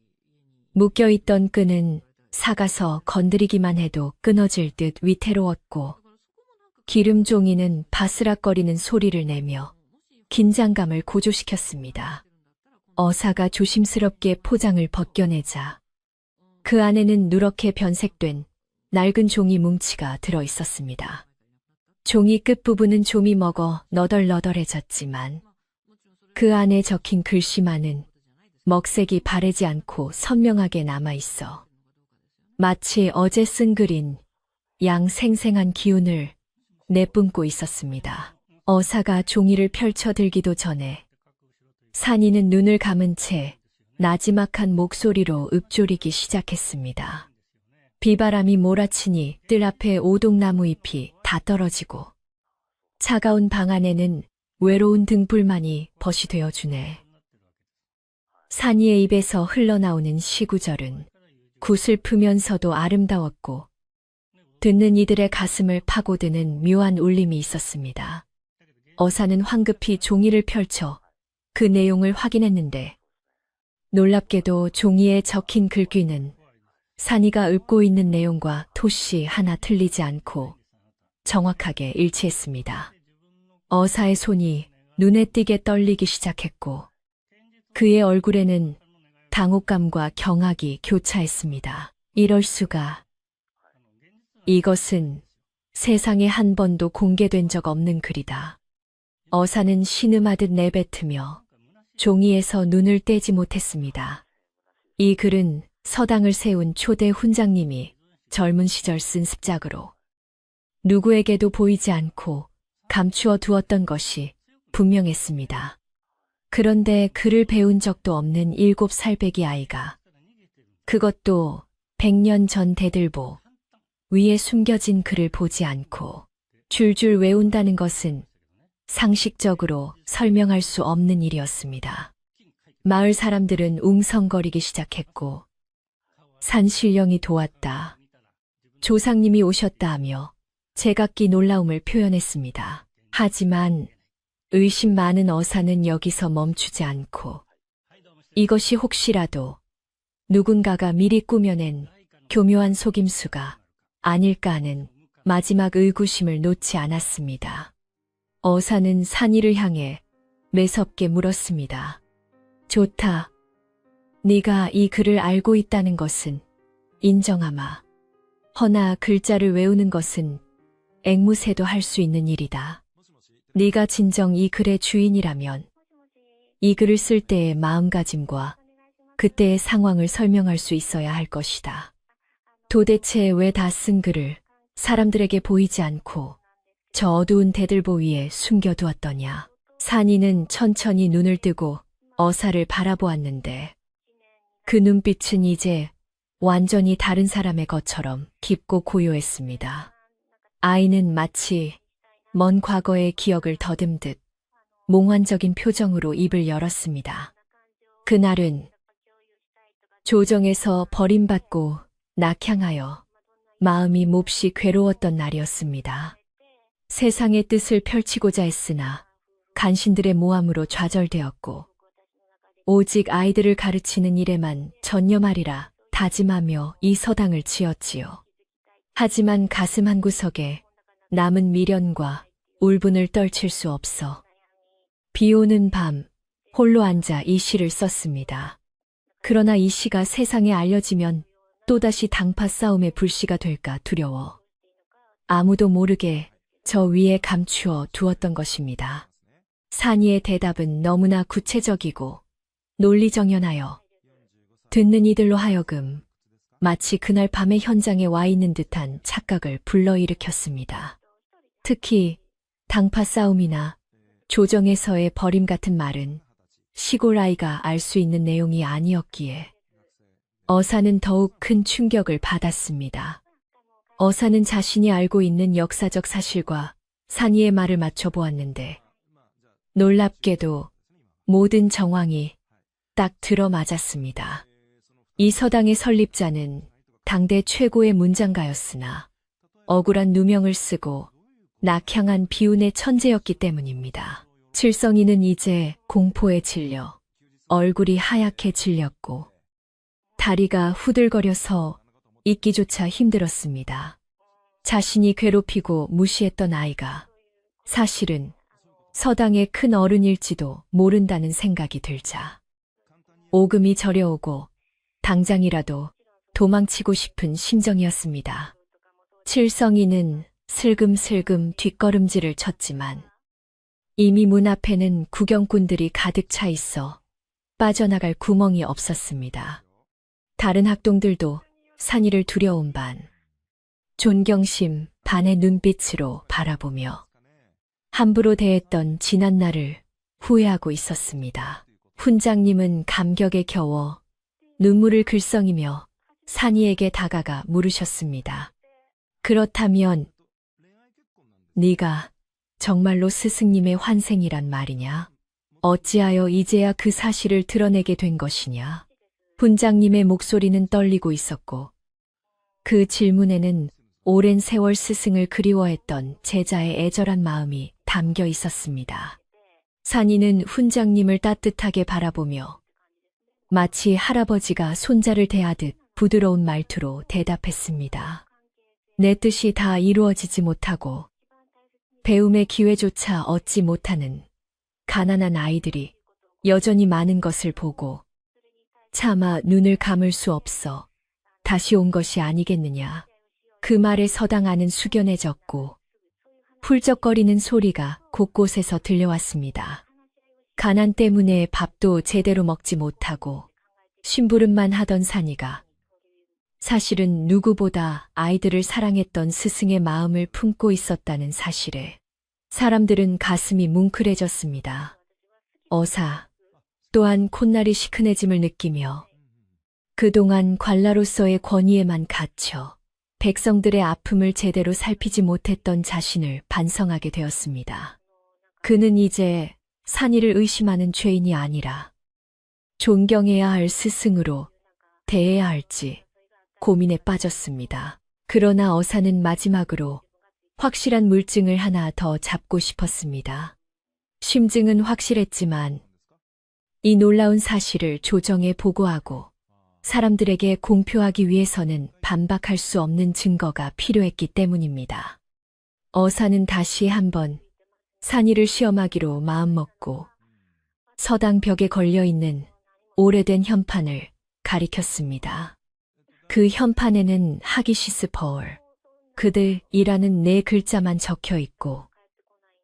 묶여있던 끈은 사가서 건드리기만 해도 끊어질 듯 위태로웠고, 기름 종이는 바스락거리는 소리를 내며 긴장감을 고조시켰습니다. 어사가 조심스럽게 포장을 벗겨내자 그 안에는 누렇게 변색된 낡은 종이 뭉치가 들어 있었습니다. 종이 끝부분은 좀이 먹어 너덜너덜해졌지만 그 안에 적힌 글씨만은 먹색이 바래지 않고 선명하게 남아있어 마치 어제 쓴 글인 양 생생한 기운을 내뿜고 있었습니다. 어사가 종이를 펼쳐들기도 전에 산이는 눈을 감은 채 나지막한 목소리로 읊조리기 시작했습니다. 비바람이 몰아치니 뜰 앞에 오동나무 잎이 다 떨어지고 차가운 방 안에는 외로운 등불만이 벗이 되어주네. 산이의 입에서 흘러나오는 시구절은 구슬프면서도 아름다웠고 듣는 이들의 가슴을 파고드는 묘한 울림이 있었습니다. 어사는 황급히 종이를 펼쳐 그 내용을 확인했는데 놀랍게도 종이에 적힌 글귀는 산이가 읊고 있는 내용과 토시 하나 틀리지 않고 정확하게 일치했습니다. 어사의 손이 눈에 띄게 떨리기 시작했고 그의 얼굴에는 당혹감과 경악이 교차했습니다. 이럴 수가. 이것은 세상에 한 번도 공개된 적 없는 글이다. 어사는 신음하듯 내뱉으며 종이에서 눈을 떼지 못했습니다. 이 글은 서당을 세운 초대 훈장님이 젊은 시절 쓴 습작으로 누구에게도 보이지 않고 감추어 두었던 것이 분명했습니다. 그런데 글을 배운 적도 없는 7살배기 아이가 그것도 100년 전 대들보 위에 숨겨진 글을 보지 않고 줄줄 외운다는 것은 상식적으로 설명할 수 없는 일이었습니다. 마을 사람들은 웅성거리기 시작했고 산신령이 도왔다. 조상님이 오셨다 하며 제각기 놀라움을 표현했습니다. 하지만 의심 많은 어사는 여기서 멈추지 않고 이것이 혹시라도 누군가가 미리 꾸며낸 교묘한 속임수가 아닐까 하는 마지막 의구심을 놓지 않았습니다. 어사는 산이를 향해 매섭게 물었습니다. 좋다. 네가 이 글을 알고 있다는 것은 인정하마. 허나 글자를 외우는 것은 앵무새도 할 수 있는 일이다. 네가 진정 이 글의 주인이라면 이 글을 쓸 때의 마음가짐과 그때의 상황을 설명할 수 있어야 할 것이다. 도대체 왜 다 쓴 글을 사람들에게 보이지 않고 저 어두운 대들보 위에 숨겨두었더냐. 산이는 천천히 눈을 뜨고 어사를 바라보았는데 그 눈빛은 이제 완전히 다른 사람의 것처럼 깊고 고요했습니다. 아이는 마치 먼 과거의 기억을 더듬듯 몽환적인 표정으로 입을 열었습니다. 그날은 조정에서 버림받고 낙향하여 마음이 몹시 괴로웠던 날이었습니다. 세상의 뜻을 펼치고자 했으나 간신들의 모함으로 좌절되었고 오직 아이들을 가르치는 일에만 전념하리라 다짐하며 이 서당을 지었지요. 하지만 가슴 한구석에 남은 미련과 울분을 떨칠 수 없어 비 오는 밤 홀로 앉아 이 시를 썼습니다. 그러나 이 시가 세상에 알려지면 또다시 당파 싸움의 불씨가 될까 두려워 아무도 모르게 저 위에 감추어 두었던 것입니다. 산이의 대답은 너무나 구체적이고 논리정연하여 듣는 이들로 하여금 마치 그날 밤의 현장에 와 있는 듯한 착각을 불러일으켰습니다. 특히 당파 싸움이나 조정에서의 버림 같은 말은 시골 아이가 알 수 있는 내용이 아니었기에 어사는 더욱 큰 충격을 받았습니다. 어사는 자신이 알고 있는 역사적 사실과 산이의 말을 맞춰보았는데 놀랍게도 모든 정황이 딱 들어맞았습니다. 이 서당의 설립자는 당대 최고의 문장가였으나 억울한 누명을 쓰고 낙향한 비운의 천재였기 때문입니다. 칠성이는 이제 공포에 질려 얼굴이 하얗게 질렸고 다리가 후들거려서 있기조차 힘들었습니다. 자신이 괴롭히고 무시했던 아이가 사실은 서당의 큰 어른일지도 모른다는 생각이 들자 오금이 저려오고 당장이라도 도망치고 싶은 심정이었습니다. 칠성이는 슬금슬금 뒷걸음질을 쳤지만 이미 문 앞에는 구경꾼들이 가득 차 있어 빠져나갈 구멍이 없었습니다. 다른 학동들도 산이를 두려운 반, 존경심 반의 눈빛으로 바라보며 함부로 대했던 지난 날을 후회하고 있었습니다. 훈장님은 감격에 겨워 눈물을 글썽이며 산이에게 다가가 물으셨습니다. 그렇다면 네가 정말로 스승님의 환생이란 말이냐? 어찌하여 이제야 그 사실을 드러내게 된 것이냐? 훈장님의 목소리는 떨리고 있었고 그 질문에는 오랜 세월 스승을 그리워했던 제자의 애절한 마음이 담겨 있었습니다. 산이는 훈장님을 따뜻하게 바라보며 마치 할아버지가 손자를 대하듯 부드러운 말투로 대답했습니다. 내 뜻이 다 이루어지지 못하고 배움의 기회조차 얻지 못하는 가난한 아이들이 여전히 많은 것을 보고 차마 눈을 감을 수 없어 다시 온 것이 아니겠느냐. 그 말에 서당 안은 숙연해졌고 훌쩍거리는 소리가 곳곳에서 들려왔습니다. 가난 때문에 밥도 제대로 먹지 못하고 심부름만 하던 산이가 사실은 누구보다 아이들을 사랑했던 스승의 마음을 품고 있었다는 사실에 사람들은 가슴이 뭉클해졌습니다. 어사 또한 콧날이 시큰해짐을 느끼며 그동안 관라로서의 권위에만 갇혀 백성들의 아픔을 제대로 살피지 못했던 자신을 반성하게 되었습니다. 그는 이제 산이를 의심하는 죄인이 아니라 존경해야 할 스승으로 대해야 할지 고민에 빠졌습니다. 그러나 어사는 마지막으로 확실한 물증을 하나 더 잡고 싶었습니다. 심증은 확실했지만 이 놀라운 사실을 조정에 보고하고 사람들에게 공표하기 위해서는 반박할 수 없는 증거가 필요했기 때문입니다. 어사는 다시 한번 산이를 시험하기로 마음먹고 서당 벽에 걸려있는 오래된 현판을 가리켰습니다. 그 현판에는 하기시스 퍼얼, 그들이라는 네 글자만 적혀 있고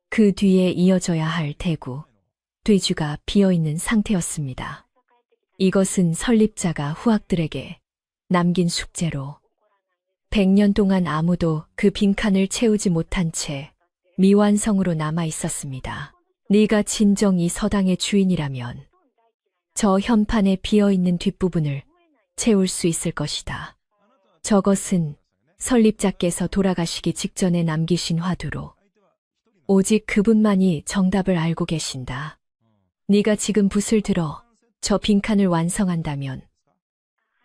그 뒤에 이어져야 할 대구, 돼지가 비어있는 상태였습니다. 이것은 설립자가 후학들에게 남긴 숙제로 100년 동안 아무도 그 빈칸을 채우지 못한 채 미완성으로 남아 있었습니다. 네가 진정 이 서당의 주인이라면 저 현판에 비어있는 뒷부분을 채울 수 있을 것이다. 저것은 설립자께서 돌아가시기 직전에 남기신 화두로 오직 그분만이 정답을 알고 계신다. 네가 지금 붓을 들어 저 빈칸을 완성한다면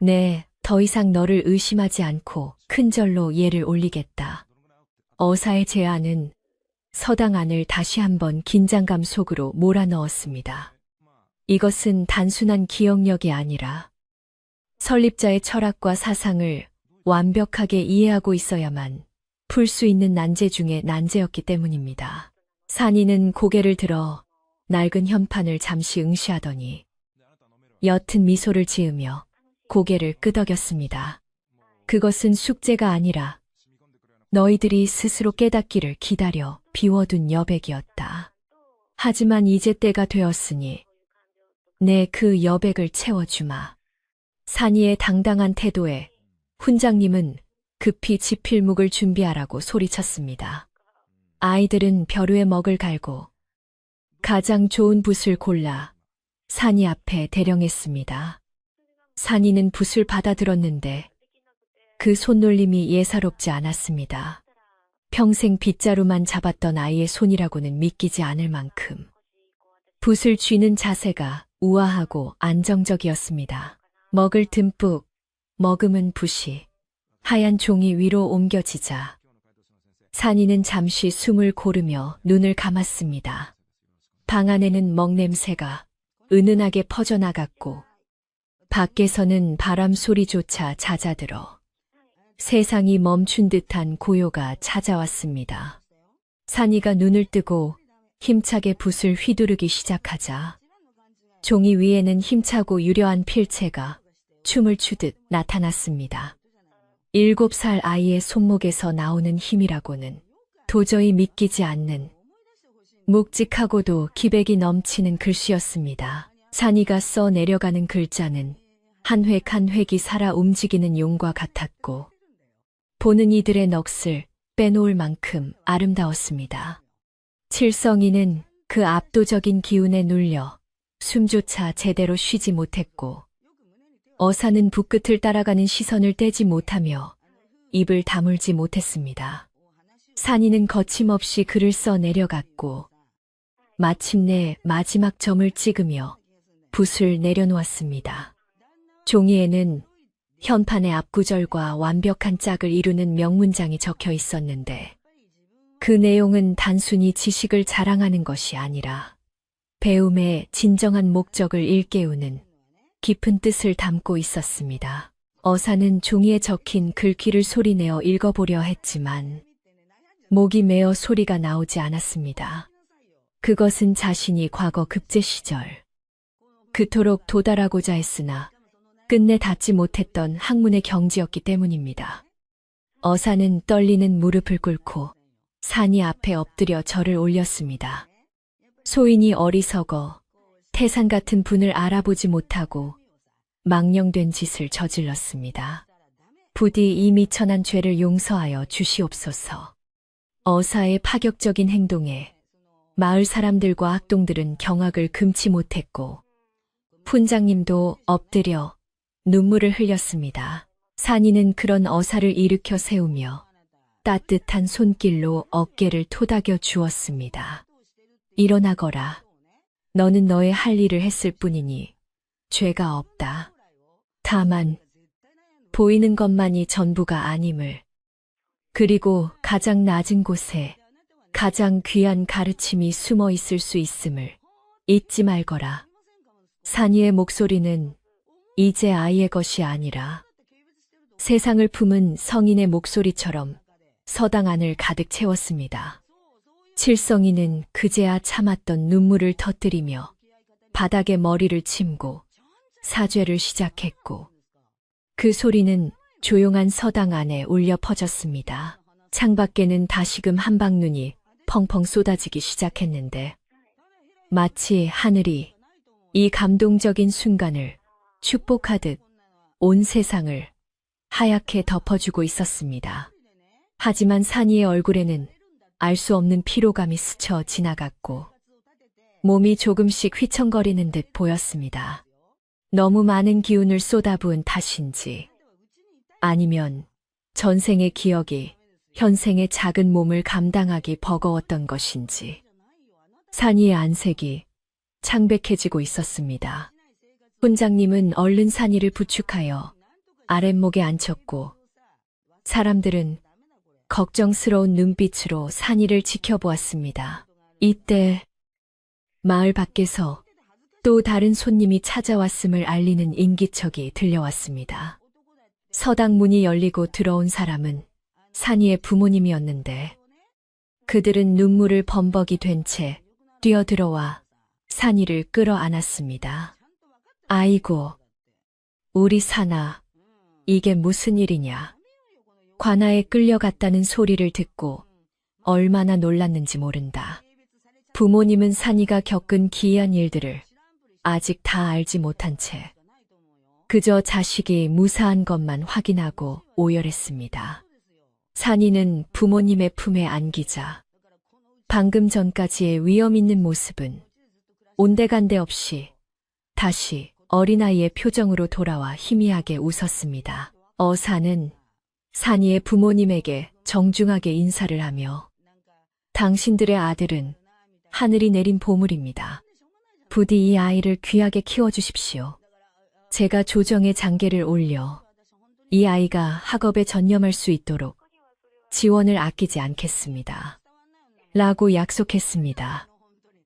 네, 더 이상 너를 의심하지 않고 큰 절로 예를 올리겠다. 어사의 제안은 서당 안을 다시 한번 긴장감 속으로 몰아넣었습니다. 이것은 단순한 기억력이 아니라 설립자의 철학과 사상을 완벽하게 이해하고 있어야만 풀 수 있는 난제 중의 난제였기 때문입니다. 산이는 고개를 들어 낡은 현판을 잠시 응시하더니 옅은 미소를 지으며 고개를 끄덕였습니다. 그것은 숙제가 아니라 너희들이 스스로 깨닫기를 기다려 비워둔 여백이었다. 하지만 이제 때가 되었으니 내 그 여백을 채워주마. 산이의 당당한 태도에 훈장님은 급히 지필묵을 준비하라고 소리쳤습니다. 아이들은 벼루에 먹을 갈고 가장 좋은 붓을 골라 산이 앞에 대령했습니다. 산이는 붓을 받아들었는데 그 손놀림이 예사롭지 않았습니다. 평생 빗자루만 잡았던 아이의 손이라고는 믿기지 않을 만큼 붓을 쥐는 자세가 우아하고 안정적이었습니다. 먹을 듬뿍 머금은 붓이 하얀 종이 위로 옮겨지자 산이는 잠시 숨을 고르며 눈을 감았습니다. 방 안에는 먹냄새가 은은하게 퍼져나갔고 밖에서는 바람 소리조차 잦아들어 세상이 멈춘 듯한 고요가 찾아왔습니다. 산이가 눈을 뜨고 힘차게 붓을 휘두르기 시작하자 종이 위에는 힘차고 유려한 필체가 춤을 추듯 나타났습니다. 7살 아이의 손목에서 나오는 힘이라고는 도저히 믿기지 않는 묵직하고도 기백이 넘치는 글씨였습니다. 산이가 써 내려가는 글자는 한 획 한 획이 살아 움직이는 용과 같았고 보는 이들의 넋을 빼놓을 만큼 아름다웠습니다. 칠성이는 그 압도적인 기운에 눌려 숨조차 제대로 쉬지 못했고 어사는 붓끝을 따라가는 시선을 떼지 못하며 입을 다물지 못했습니다. 산이는 거침없이 글을 써 내려갔고 마침내 마지막 점을 찍으며 붓을 내려놓았습니다. 종이에는 현판의 앞구절과 완벽한 짝을 이루는 명문장이 적혀 있었는데 그 내용은 단순히 지식을 자랑하는 것이 아니라 배움의 진정한 목적을 일깨우는 깊은 뜻을 담고 있었습니다. 어사는 종이에 적힌 글귀를 소리내어 읽어보려 했지만 목이 메어 소리가 나오지 않았습니다. 그것은 자신이 과거 급제 시절 그토록 도달하고자 했으나 끝내 닿지 못했던 학문의 경지였기 때문입니다. 어사는 떨리는 무릎을 꿇고 산이 앞에 엎드려 절을 올렸습니다. 소인이 어리석어 태산 같은 분을 알아보지 못하고 망령된 짓을 저질렀습니다. 부디 이 미천한 죄를 용서하여 주시옵소서. 어사의 파격적인 행동에 마을 사람들과 악동들은 경악을 금치 못했고 푼장님도 엎드려 눈물을 흘렸습니다. 산이는 그런 어사를 일으켜 세우며 따뜻한 손길로 어깨를 토닥여 주었습니다. 일어나거라. 너는 너의 할 일을 했을 뿐이니 죄가 없다. 다만 보이는 것만이 전부가 아님을, 그리고 가장 낮은 곳에 가장 귀한 가르침이 숨어 있을 수 있음을 잊지 말거라. 산이의 목소리는 이제 아이의 것이 아니라 세상을 품은 성인의 목소리처럼 서당 안을 가득 채웠습니다. 칠성이는 그제야 참았던 눈물을 터뜨리며 바닥에 머리를 침고 사죄를 시작했고 그 소리는 조용한 서당 안에 울려 퍼졌습니다. 창밖에는 다시금 한방눈이 펑펑 쏟아지기 시작했는데 마치 하늘이 이 감동적인 순간을 축복하듯 온 세상을 하얗게 덮어주고 있었습니다. 하지만 산이의 얼굴에는 알 수 없는 피로감이 스쳐 지나갔고 몸이 조금씩 휘청거리는 듯 보였습니다. 너무 많은 기운을 쏟아부은 탓인지 아니면 전생의 기억이 현생의 작은 몸을 감당하기 버거웠던 것인지 산이의 안색이 창백해지고 있었습니다. 훈장님은 얼른 산이를 부축하여 아랫목에 앉혔고 사람들은 걱정스러운 눈빛으로 산이를 지켜보았습니다. 이때 마을 밖에서 또 다른 손님이 찾아왔음을 알리는 인기척이 들려왔습니다. 서당 문이 열리고 들어온 사람은 산이의 부모님이었는데 그들은 눈물을 범벅이 된 채 뛰어들어와 산이를 끌어안았습니다. 아이고, 우리 산아, 이게 무슨 일이냐. 관아에 끌려갔다는 소리를 듣고 얼마나 놀랐는지 모른다. 부모님은 산이가 겪은 기이한 일들을 아직 다 알지 못한 채 그저 자식이 무사한 것만 확인하고 오열했습니다. 산이는 부모님의 품에 안기자 방금 전까지의 위험 있는 모습은 온데간데 없이 다시 어린아이의 표정으로 돌아와 희미하게 웃었습니다. 어사는 산이의 부모님에게 정중하게 인사를 하며 당신들의 아들은 하늘이 내린 보물입니다. 부디 이 아이를 귀하게 키워주십시오. 제가 조정의 장계를 올려 이 아이가 학업에 전념할 수 있도록 지원을 아끼지 않겠습니다. 라고 약속했습니다.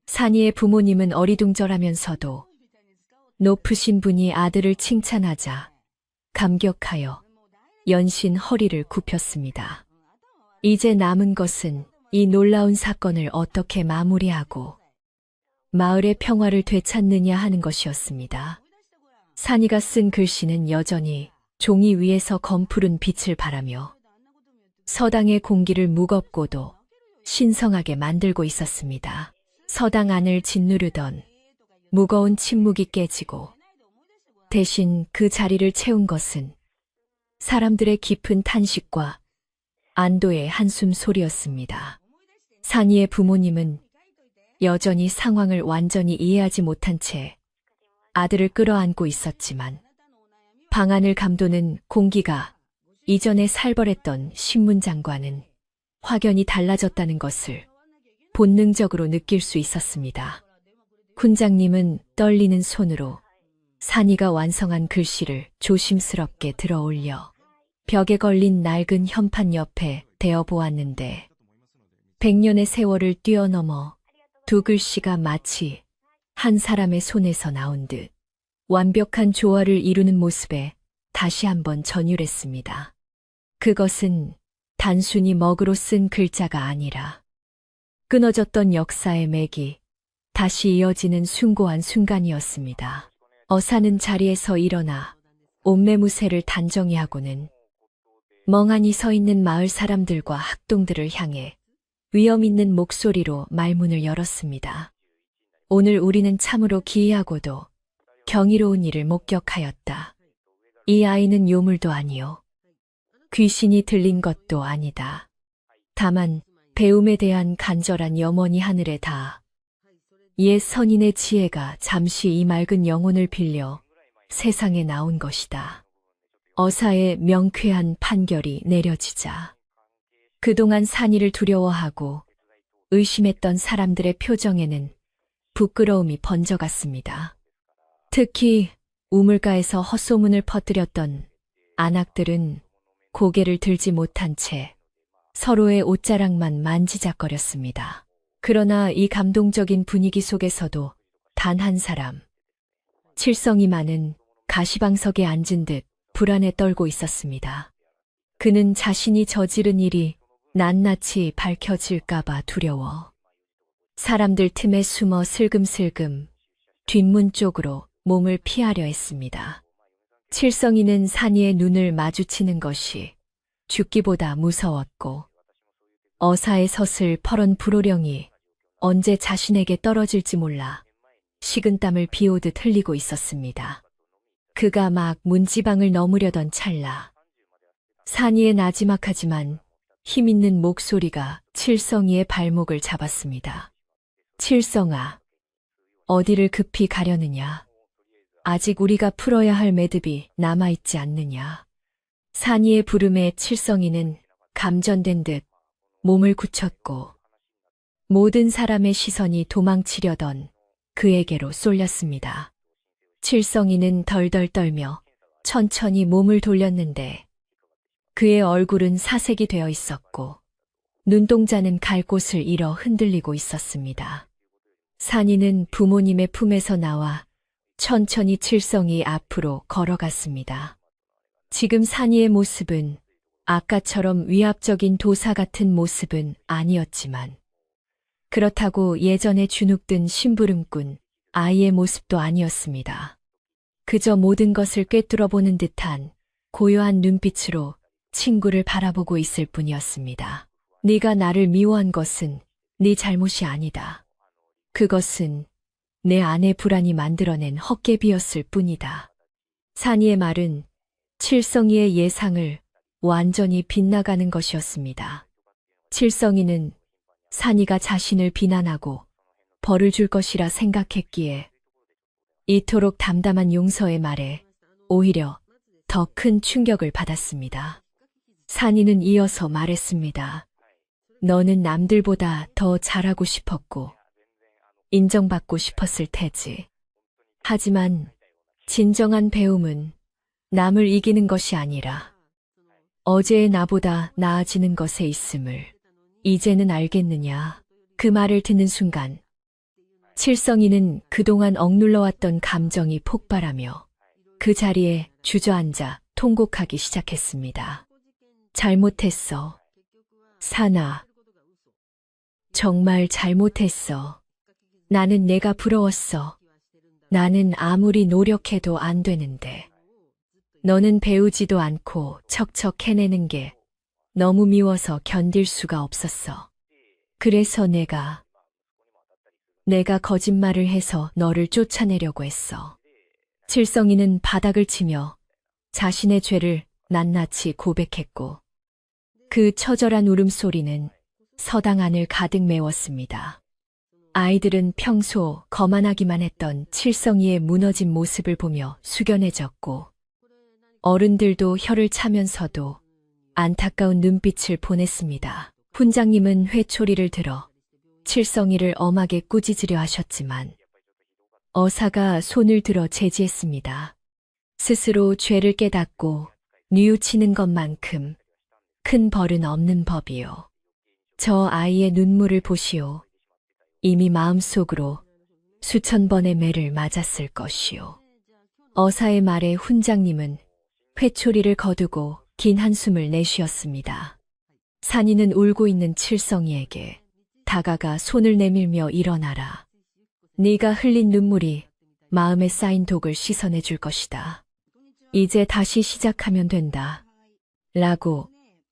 산이의 부모님은 어리둥절하면서도 높으신 분이 아들을 칭찬하자 감격하여 연신 허리를 굽혔습니다. 이제 남은 것은 이 놀라운 사건을 어떻게 마무리하고 마을의 평화를 되찾느냐 하는 것이었습니다. 산이가 쓴 글씨는 여전히 종이 위에서 검푸른 빛을 발하며 서당의 공기를 무겁고도 신성하게 만들고 있었습니다. 서당 안을 짓누르던 무거운 침묵이 깨지고 대신 그 자리를 채운 것은 사람들의 깊은 탄식과 안도의 한숨 소리였습니다. 산이의 부모님은 여전히 상황을 완전히 이해하지 못한 채 아들을 끌어안고 있었지만 방 안을 감도는 공기가 이전에 살벌했던 신문장과는 확연히 달라졌다는 것을 본능적으로 느낄 수 있었습니다. 훈장님은 떨리는 손으로 산이가 완성한 글씨를 조심스럽게 들어 올려 벽에 걸린 낡은 현판 옆에 대어 보았는데 100년의 세월을 뛰어넘어 두 글씨가 마치 한 사람의 손에서 나온 듯 완벽한 조화를 이루는 모습에 다시 한번 전율했습니다. 그것은 단순히 먹으로 쓴 글자가 아니라 끊어졌던 역사의 맥이 다시 이어지는 숭고한 순간이었습니다. 어사는 자리에서 일어나 옷매무새를 단정히 하고는 멍하니 서 있는 마을 사람들과 학동들을 향해 위험 있는 목소리로 말문을 열었습니다. 오늘 우리는 참으로 기이하고도 경이로운 일을 목격하였다. 이 아이는 요물도 아니요. 귀신이 들린 것도 아니다. 다만 배움에 대한 간절한 염원이 하늘에 닿아 옛 선인의 지혜가 잠시 이 맑은 영혼을 빌려 세상에 나온 것이다. 어사의 명쾌한 판결이 내려지자 그동안 산이를 두려워하고 의심했던 사람들의 표정에는 부끄러움이 번져갔습니다. 특히 우물가에서 헛소문을 퍼뜨렸던 안악들은 고개를 들지 못한 채 서로의 옷자락만 만지작거렸습니다. 그러나 이 감동적인 분위기 속에서도 단 한 사람, 칠성이 많은 가시방석에 앉은 듯 불안에 떨고 있었습니다. 그는 자신이 저지른 일이 낱낱이 밝혀질까봐 두려워 사람들 틈에 숨어 슬금슬금 뒷문 쪽으로 몸을 피하려 했습니다. 칠성이는 산이의 눈을 마주치는 것이 죽기보다 무서웠고 어사의 서슬 퍼런 불호령이 언제 자신에게 떨어질지 몰라 식은땀을 비오듯 흘리고 있었습니다. 그가 막 문지방을 넘으려던 찰나 산이의 나지막하지만 힘있는 목소리가 칠성이의 발목을 잡았습니다. 칠성아, 어디를 급히 가려느냐? 아직 우리가 풀어야 할 매듭이 남아있지 않느냐? 산이의 부름에 칠성이는 감전된 듯 몸을 굳혔고 모든 사람의 시선이 도망치려던 그에게로 쏠렸습니다. 칠성이는 덜덜 떨며 천천히 몸을 돌렸는데 그의 얼굴은 사색이 되어 있었고 눈동자는 갈 곳을 잃어 흔들리고 있었습니다. 산이는 부모님의 품에서 나와 천천히 칠성이 앞으로 걸어갔습니다. 지금 산이의 모습은 아까처럼 위압적인 도사 같은 모습은 아니었지만 그렇다고 예전에 주눅든 심부름꾼 아이의 모습도 아니었습니다. 그저 모든 것을 꿰뚫어보는 듯한 고요한 눈빛으로 친구를 바라보고 있을 뿐이었습니다. 네가 나를 미워한 것은 네 잘못이 아니다. 그것은 내 안의 불안이 만들어낸 헛개비였을 뿐이다. 산이의 말은 칠성이의 예상을 완전히 빗나가는 것이었습니다. 칠성이는 산이가 자신을 비난하고 벌을 줄 것이라 생각했기에 이토록 담담한 용서의 말에 오히려 더 큰 충격을 받았습니다. 산이는 이어서 말했습니다. 너는 남들보다 더 잘하고 싶었고 인정받고 싶었을 테지. 하지만 진정한 배움은 남을 이기는 것이 아니라 어제의 나보다 나아지는 것에 있음을 이제는 알겠느냐. 그 말을 듣는 순간 칠성이는 그동안 억눌러왔던 감정이 폭발하며 그 자리에 주저앉아 통곡하기 시작했습니다. 잘못했어. 산아. 정말 잘못했어. 나는 내가 부러웠어. 나는 아무리 노력해도 안 되는데. 너는 배우지도 않고 척척 해내는 게 너무 미워서 견딜 수가 없었어. 그래서 내가 거짓말을 해서 너를 쫓아내려고 했어. 칠성이는 바닥을 치며 자신의 죄를 낱낱이 고백했고 그 처절한 울음소리는 서당 안을 가득 메웠습니다. 아이들은 평소 거만하기만 했던 칠성이의 무너진 모습을 보며 숙연해졌고 어른들도 혀를 차면서도 안타까운 눈빛을 보냈습니다. 훈장님은 회초리를 들어 칠성이를 엄하게 꾸짖으려 하셨지만 어사가 손을 들어 제지했습니다. 스스로 죄를 깨닫고 뉘우치는 것만큼 큰 벌은 없는 법이요. 저 아이의 눈물을 보시오. 이미 마음속으로 수천 번의 매를 맞았을 것이오. 어사의 말에 훈장님은 회초리를 거두고 긴 한숨을 내쉬었습니다. 산이는 울고 있는 칠성이에게 다가가 손을 내밀며 일어나라. 네가 흘린 눈물이 마음에 쌓인 독을 씻어내 줄 것이다. 이제 다시 시작하면 된다. 라고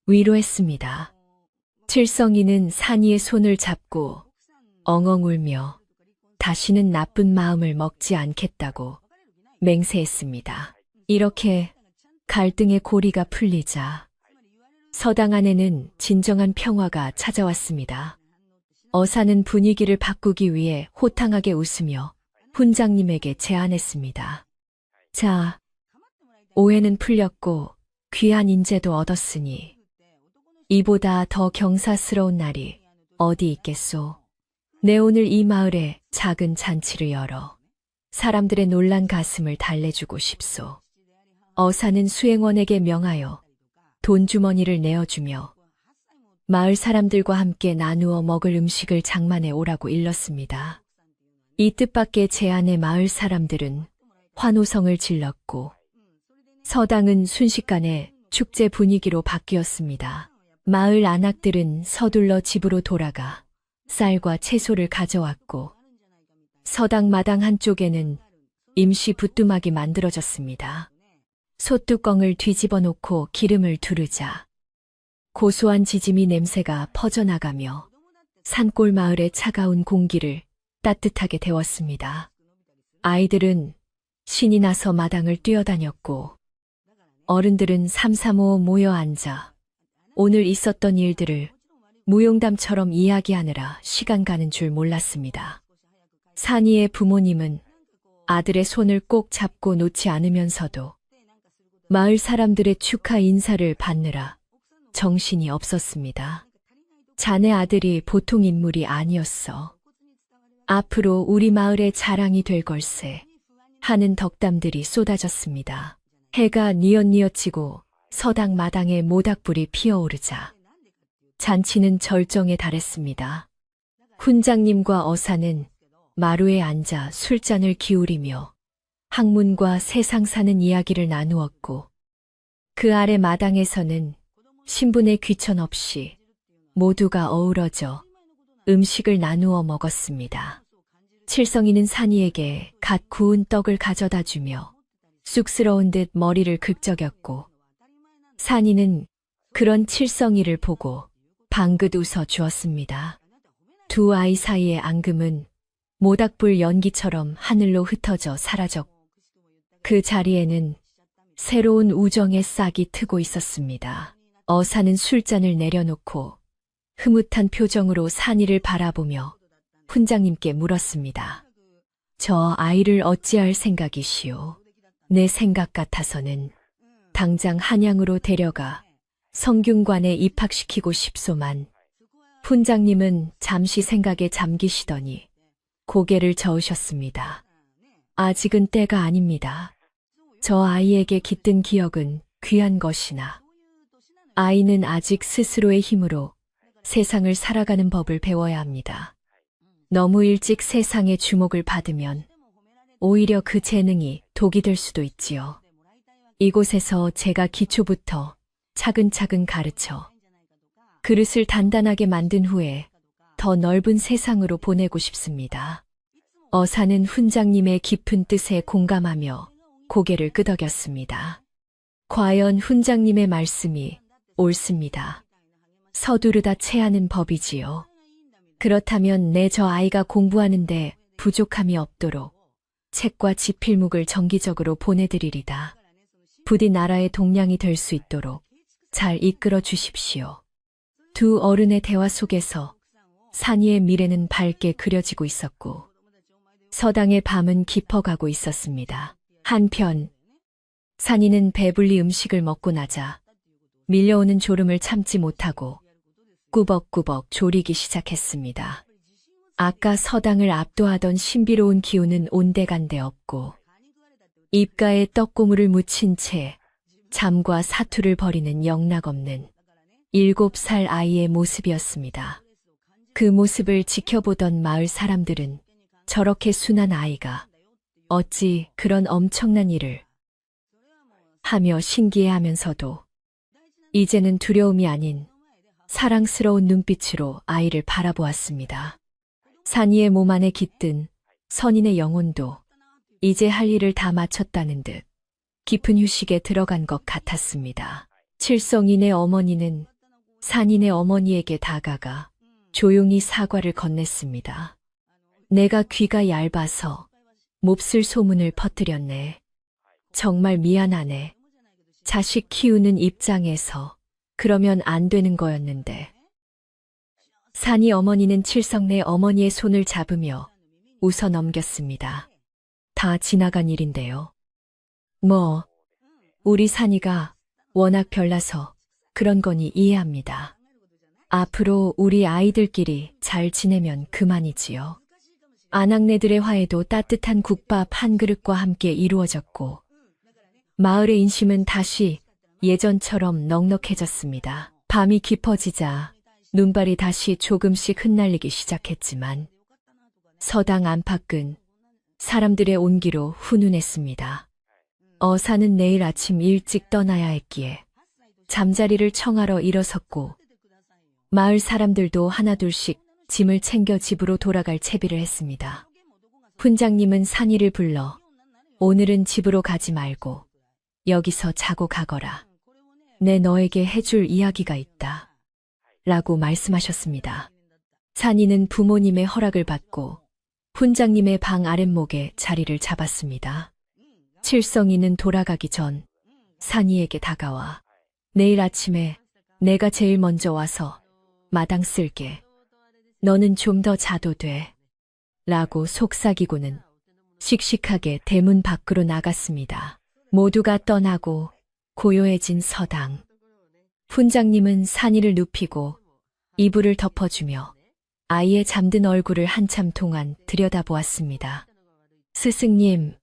위로했습니다. 칠성이는 산이의 손을 잡고 엉엉 울며 다시는 나쁜 마음을 먹지 않겠다고 맹세했습니다. 이렇게 갈등의 고리가 풀리자 서당 안에는 진정한 평화가 찾아왔습니다. 어사는 분위기를 바꾸기 위해 호탕하게 웃으며 훈장님에게 제안했습니다. 자, 오해는 풀렸고 귀한 인재도 얻었으니 이보다 더 경사스러운 날이 어디 있겠소. 내 오늘 이 마을에 작은 잔치를 열어 사람들의 놀란 가슴을 달래주고 싶소. 어사는 수행원에게 명하여 돈주머니를 내어주며 마을 사람들과 함께 나누어 먹을 음식을 장만해 오라고 일렀습니다. 이 뜻밖의 제안에 마을 사람들은 환호성을 질렀고 서당은 순식간에 축제 분위기로 바뀌었습니다. 마을 안악들은 서둘러 집으로 돌아가 쌀과 채소를 가져왔고 서당 마당 한쪽에는 임시 부뚜막이 만들어졌습니다. 솥뚜껑을 뒤집어 놓고 기름을 두르자 고소한 지짐이 냄새가 퍼져나가며 산골 마을의 차가운 공기를 따뜻하게 데웠습니다. 아이들은 신이 나서 마당을 뛰어다녔고 어른들은 삼삼오오 모여 앉아 오늘 있었던 일들을 무용담처럼 이야기하느라 시간 가는 줄 몰랐습니다. 산이의 부모님은 아들의 손을 꼭 잡고 놓지 않으면서도 마을 사람들의 축하 인사를 받느라 정신이 없었습니다. 자네 아들이 보통 인물이 아니었어. 앞으로 우리 마을의 자랑이 될 걸세 하는 덕담들이 쏟아졌습니다. 해가 뉘엿뉘엿지고 서당 마당에 모닥불이 피어오르자 잔치는 절정에 달했습니다. 훈장님과 어사는 마루에 앉아 술잔을 기울이며 학문과 세상 사는 이야기를 나누었고 그 아래 마당에서는 신분의 귀천 없이 모두가 어우러져 음식을 나누어 먹었습니다. 칠성이는 산이에게 갓 구운 떡을 가져다 주며 쑥스러운 듯 머리를 긁적였고 산이는 그런 칠성이를 보고 방긋 웃어 주었습니다. 두 아이 사이의 앙금은 모닥불 연기처럼 하늘로 흩어져 사라졌고 그 자리에는 새로운 우정의 싹이 트고 있었습니다. 어사는 술잔을 내려놓고 흐뭇한 표정으로 산이를 바라보며 훈장님께 물었습니다. 저 아이를 어찌할 생각이시오? 내 생각 같아서는 당장 한양으로 데려가 성균관에 입학시키고 싶소만. 훈장님은 잠시 생각에 잠기시더니 고개를 저으셨습니다. 아직은 때가 아닙니다. 저 아이에게 깃든 기억은 귀한 것이나 아이는 아직 스스로의 힘으로 세상을 살아가는 법을 배워야 합니다. 너무 일찍 세상의 주목을 받으면 오히려 그 재능이 독이 될 수도 있지요. 이곳에서 제가 기초부터 차근차근 가르쳐 그릇을 단단하게 만든 후에 더 넓은 세상으로 보내고 싶습니다. 어사는 훈장님의 깊은 뜻에 공감하며 고개를 끄덕였습니다. 과연 훈장님의 말씀이 옳습니다. 서두르다 체하는 법이지요. 그렇다면 내 저 아이가 공부하는데 부족함이 없도록 책과 지필묵을 정기적으로 보내드리리다. 부디 나라의 동량이 될 수 있도록 잘 이끌어 주십시오. 두 어른의 대화 속에서 산이의 미래는 밝게 그려지고 있었고 서당의 밤은 깊어가고 있었습니다. 한편 산이는 배불리 음식을 먹고 나자 밀려오는 졸음을 참지 못하고 꾸벅꾸벅 졸이기 시작했습니다. 아까 서당을 압도하던 신비로운 기운은 온데간데 없고 입가에 떡고물을 묻힌 채 잠과 사투를 벌이는 영락없는 7살 아이의 모습이었습니다. 그 모습을 지켜보던 마을 사람들은 저렇게 순한 아이가 어찌 그런 엄청난 일을 하며 신기해하면서도 이제는 두려움이 아닌 사랑스러운 눈빛으로 아이를 바라보았습니다. 산이의 몸 안에 깃든 선인의 영혼도 이제 할 일을 다 마쳤다는 듯 깊은 휴식에 들어간 것 같았습니다. 칠성인의 어머니는 산인의 어머니에게 다가가 조용히 사과를 건넸습니다. 내가 귀가 얇아서 몹쓸 소문을 퍼뜨렸네. 정말 미안하네. 자식 키우는 입장에서 그러면 안 되는 거였는데. 산이 어머니는 칠성내 어머니의 손을 잡으며 웃어 넘겼습니다. 다 지나간 일인데요. 뭐, 우리 산이가 워낙 별나서 그런 거니 이해합니다. 앞으로 우리 아이들끼리 잘 지내면 그만이지요. 아낙네들의 화해도 따뜻한 국밥 한 그릇과 함께 이루어졌고, 마을의 인심은 다시 예전처럼 넉넉해졌습니다. 밤이 깊어지자 눈발이 다시 조금씩 흩날리기 시작했지만 서당 안팎은 사람들의 온기로 훈훈했습니다. 어사는 내일 아침 일찍 떠나야 했기에 잠자리를 청하러 일어섰고 마을 사람들도 하나둘씩 짐을 챙겨 집으로 돌아갈 채비를 했습니다. 훈장님은 산이를 불러 오늘은 집으로 가지 말고 여기서 자고 가거라. 내 너에게 해줄 이야기가 있다. 라고 말씀하셨습니다. 산이는 부모님의 허락을 받고 훈장님의 방 아랫목에 자리를 잡았습니다. 칠성이는 돌아가기 전 산이에게 다가와 내일 아침에 내가 제일 먼저 와서 마당 쓸게. 너는 좀 더 자도 돼. 라고 속삭이고는 씩씩하게 대문 밖으로 나갔습니다. 모두가 떠나고 고요해진 서당. 훈장님은 산이를 눕히고 이불을 덮어주며 아이의 잠든 얼굴을 한참 동안 들여다보았습니다. 스승님,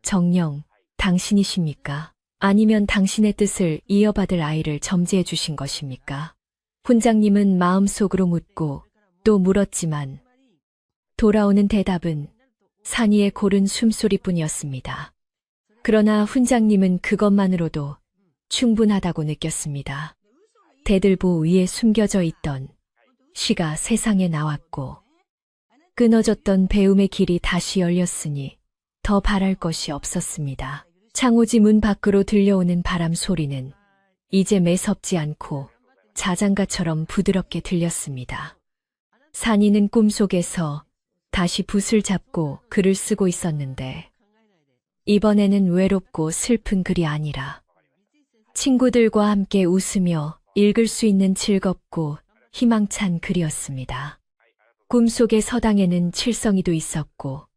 정녕, 당신이십니까? 아니면 당신의 뜻을 이어받을 아이를 점지해 주신 것입니까? 훈장님은 마음속으로 묻고 또 물었지만 돌아오는 대답은 산이의 고른 숨소리뿐이었습니다. 그러나 훈장님은 그것만으로도 충분하다고 느꼈습니다. 대들보 위에 숨겨져 있던 시가 세상에 나왔고 끊어졌던 배움의 길이 다시 열렸으니 더 바랄 것이 없었습니다. 창호지 문 밖으로 들려오는 바람 소리는 이제 매섭지 않고 자장가처럼 부드럽게 들렸습니다. 산이는 꿈속에서 다시 붓을 잡고 글을 쓰고 있었는데 이번에는 외롭고 슬픈 글이 아니라 친구들과 함께 웃으며 읽을 수 있는 즐겁고 희망찬 글이었습니다. 꿈속의 서당에는 칠성이도 있었고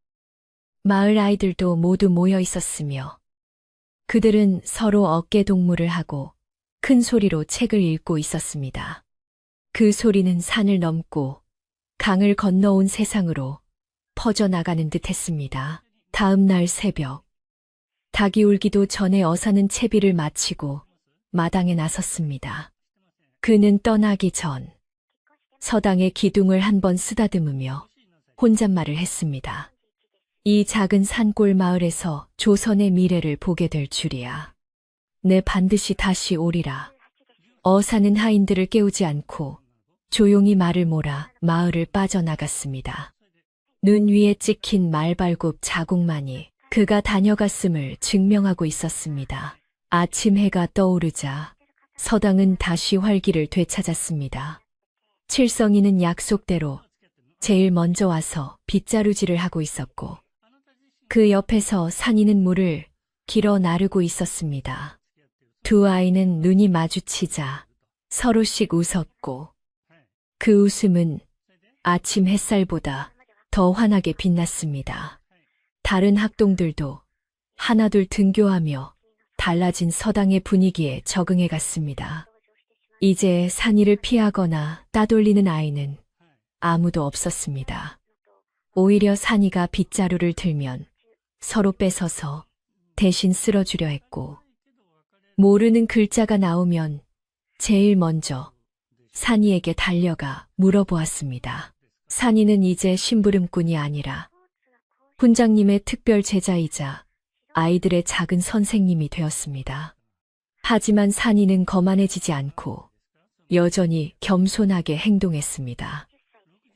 마을 아이들도 모두 모여 있었으며 그들은 서로 어깨 동무를 하고 큰 소리로 책을 읽고 있었습니다. 그 소리는 산을 넘고 강을 건너온 세상으로 퍼져나가는 듯 했습니다. 다음 날 새벽, 닭이 울기도 전에 어사는 채비를 마치고 마당에 나섰습니다. 그는 떠나기 전 서당의 기둥을 한번 쓰다듬으며 혼잣말을 했습니다. 이 작은 산골 마을에서 조선의 미래를 보게 될 줄이야. 내 반드시 다시 오리라. 어사는 하인들을 깨우지 않고 조용히 말을 몰아 마을을 빠져나갔습니다. 눈 위에 찍힌 말발굽 자국만이 그가 다녀갔음을 증명하고 있었습니다. 아침 해가 떠오르자 서당은 다시 활기를 되찾았습니다. 칠성이는 약속대로 제일 먼저 와서 빗자루질을 하고 있었고 그 옆에서 산이는 물을 길어 나르고 있었습니다. 두 아이는 눈이 마주치자 서로씩 웃었고 그 웃음은 아침 햇살보다 더 환하게 빛났습니다. 다른 학동들도 하나둘 등교하며 달라진 서당의 분위기에 적응해 갔습니다. 이제 산이를 피하거나 따돌리는 아이는 아무도 없었습니다. 오히려 산이가 빗자루를 들면 서로 뺏어서 대신 쓸어주려 했고 모르는 글자가 나오면 제일 먼저 산이에게 달려가 물어보았습니다. 산이는 이제 심부름꾼이 아니라 훈장님의 특별 제자이자 아이들의 작은 선생님이 되었습니다. 하지만 산이는 거만해지지 않고 여전히 겸손하게 행동했습니다.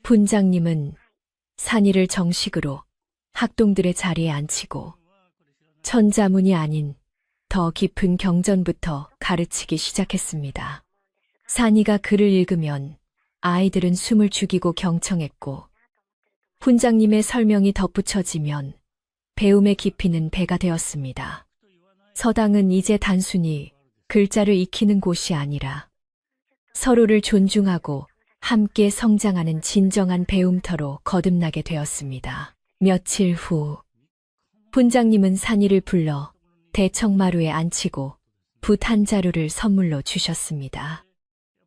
분장님은 산이를 정식으로 학동들의 자리에 앉히고 천자문이 아닌 더 깊은 경전부터 가르치기 시작했습니다. 산이가 글을 읽으면 아이들은 숨을 죽이고 경청했고 훈장님의 설명이 덧붙여지면 배움의 깊이는 배가 되었습니다. 서당은 이제 단순히 글자를 익히는 곳이 아니라 서로를 존중하고 함께 성장하는 진정한 배움터로 거듭나게 되었습니다. 며칠 후 훈장님은 산이를 불러 대청마루에 앉히고 붓 한 자루를 선물로 주셨습니다.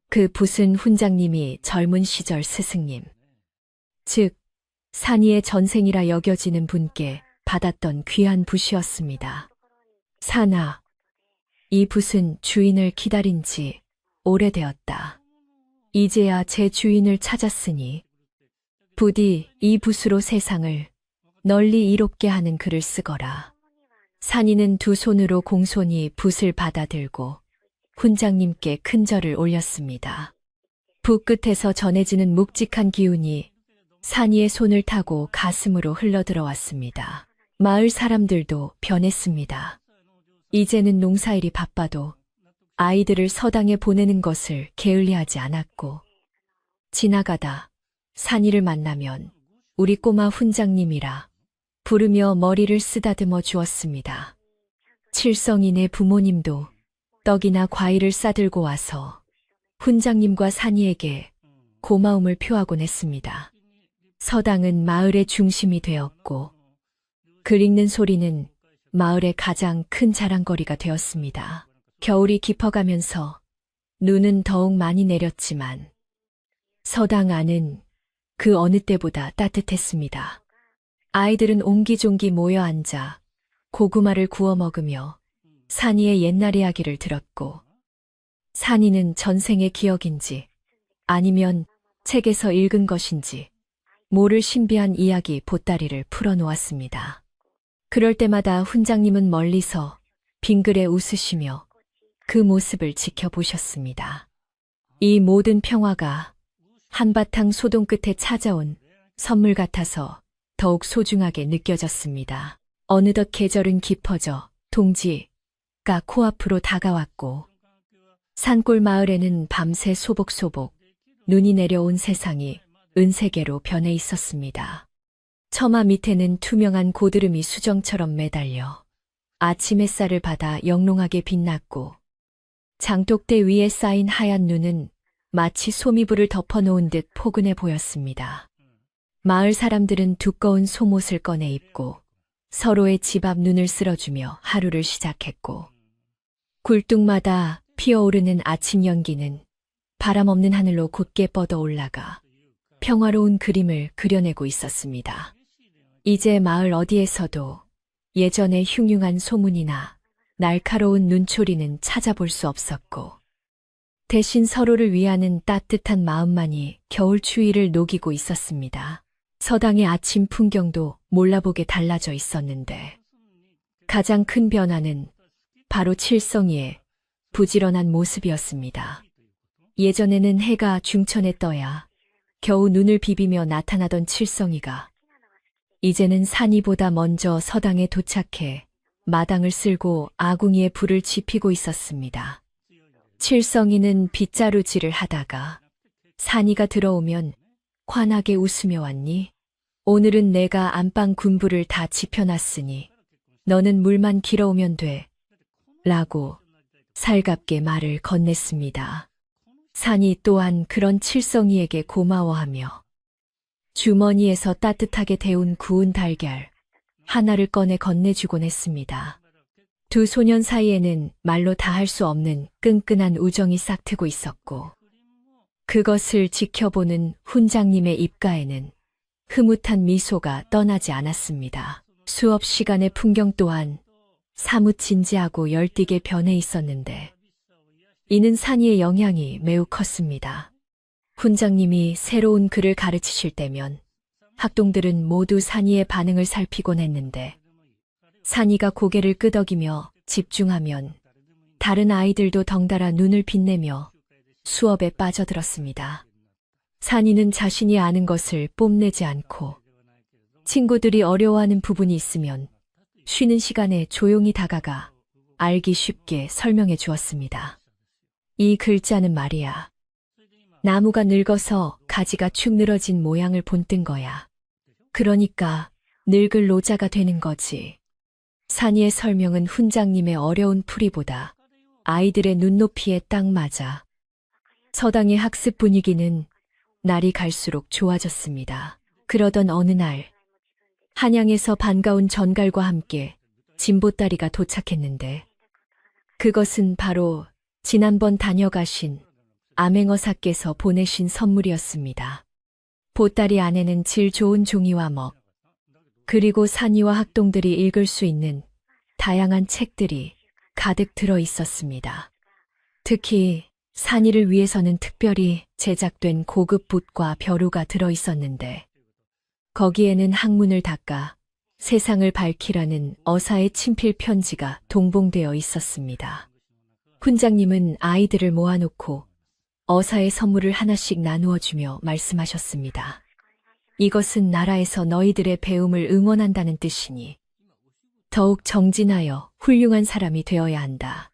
그 붓은 훈장님이 젊은 시절 스승님, 즉 산이의 전생이라 여겨지는 분께 받았던 귀한 붓이었습니다. 산아, 이 붓은 주인을 기다린 지 오래되었다. 이제야 제 주인을 찾았으니 부디 이 붓으로 세상을 널리 이롭게 하는 글을 쓰거라. 산이는 두 손으로 공손히 붓을 받아들고 훈장님께 큰 절을 올렸습니다. 붓 끝에서 전해지는 묵직한 기운이 산이의 손을 타고 가슴으로 흘러들어왔습니다. 마을 사람들도 변했습니다. 이제는 농사일이 바빠도 아이들을 서당에 보내는 것을 게을리하지 않았고 지나가다 산이를 만나면 우리 꼬마 훈장님이라 부르며 머리를 쓰다듬어 주었습니다. 칠성이네 부모님도 떡이나 과일을 싸들고 와서 훈장님과 산이에게 고마움을 표하곤 했습니다. 서당은 마을의 중심이 되었고 글 읽는 소리는 마을의 가장 큰 자랑거리가 되었습니다. 겨울이 깊어가면서 눈은 더욱 많이 내렸지만 서당 안은 그 어느 때보다 따뜻했습니다. 아이들은 옹기종기 모여 앉아 고구마를 구워 먹으며 산이의 옛날 이야기를 들었고 산이는 전생의 기억인지 아니면 책에서 읽은 것인지 모를 신비한 이야기 보따리를 풀어놓았습니다. 그럴 때마다 훈장님은 멀리서 빙그레 웃으시며 그 모습을 지켜보셨습니다. 이 모든 평화가 한바탕 소동 끝에 찾아온 선물 같아서 더욱 소중하게 느껴졌습니다. 어느덧 계절은 깊어져 동지가 코앞으로 다가왔고 산골 마을에는 밤새 소복소복 눈이 내려온 세상이 은세계로 변해 있었습니다. 처마 밑에는 투명한 고드름이 수정처럼 매달려 아침 햇살을 받아 영롱하게 빛났고 장독대 위에 쌓인 하얀 눈은 마치 소미불을 덮어놓은 듯 포근해 보였습니다. 마을 사람들은 두꺼운 속옷을 꺼내 입고 서로의 집 앞 눈을 쓸어주며 하루를 시작했고 굴뚝마다 피어오르는 아침 연기는 바람 없는 하늘로 곧게 뻗어 올라가 평화로운 그림을 그려내고 있었습니다. 이제 마을 어디에서도 예전의 흉흉한 소문이나 날카로운 눈초리는 찾아볼 수 없었고 대신 서로를 위하는 따뜻한 마음만이 겨울 추위를 녹이고 있었습니다. 서당의 아침 풍경도 몰라보게 달라져 있었는데 가장 큰 변화는 바로 칠성이의 부지런한 모습이었습니다. 예전에는 해가 중천에 떠야 겨우 눈을 비비며 나타나던 칠성이가 이제는 산이보다 먼저 서당에 도착해 마당을 쓸고 아궁이에 불을 지피고 있었습니다. 칠성이는 빗자루질을 하다가 산이가 들어오면 환하게 웃으며 왔니? 오늘은 내가 안방 군부를 다 지펴놨으니 너는 물만 길어오면 돼. 라고 살갑게 말을 건넸습니다. 산이 또한 그런 칠성이에게 고마워하며 주머니에서 따뜻하게 데운 구운 달걀 하나를 꺼내 건네주곤 했습니다. 두 소년 사이에는 말로 다 할 수 없는 끈끈한 우정이 싹트고 있었고 그것을 지켜보는 훈장님의 입가에는 흐뭇한 미소가 떠나지 않았습니다. 수업 시간의 풍경 또한 사뭇 진지하고 열띠게 변해 있었는데 이는 산이의 영향이 매우 컸습니다. 훈장님이 새로운 글을 가르치실 때면 학동들은 모두 산이의 반응을 살피곤 했는데 산이가 고개를 끄덕이며 집중하면 다른 아이들도 덩달아 눈을 빛내며 수업에 빠져들었습니다. 산이는 자신이 아는 것을 뽐내지 않고 친구들이 어려워하는 부분이 있으면 쉬는 시간에 조용히 다가가 알기 쉽게 설명해 주었습니다. 이 글자는 말이야. 나무가 늙어서 가지가 축 늘어진 모양을 본뜬 거야. 그러니까 늙을 노자가 되는 거지. 산이의 설명은 훈장님의 어려운 풀이보다 아이들의 눈높이에 딱 맞아. 서당의 학습 분위기는 날이 갈수록 좋아졌습니다. 그러던 어느 날, 한양에서 반가운 전갈과 함께 진보따리가 도착했는데, 그것은 바로 지난번 다녀가신 암행어사께서 보내신 선물이었습니다. 보따리 안에는 질 좋은 종이와 먹, 그리고 산이와 학동들이 읽을 수 있는 다양한 책들이 가득 들어 있었습니다. 특히 산이를 위해서는 특별히 제작된 고급 붓과 벼루가 들어 있었는데, 거기에는 학문을 닦아 세상을 밝히라는 어사의 친필 편지가 동봉되어 있었습니다. 훈장님은 아이들을 모아놓고 어사의 선물을 하나씩 나누어 주며 말씀하셨습니다. 이것은 나라에서 너희들의 배움을 응원한다는 뜻이니 더욱 정진하여 훌륭한 사람이 되어야 한다.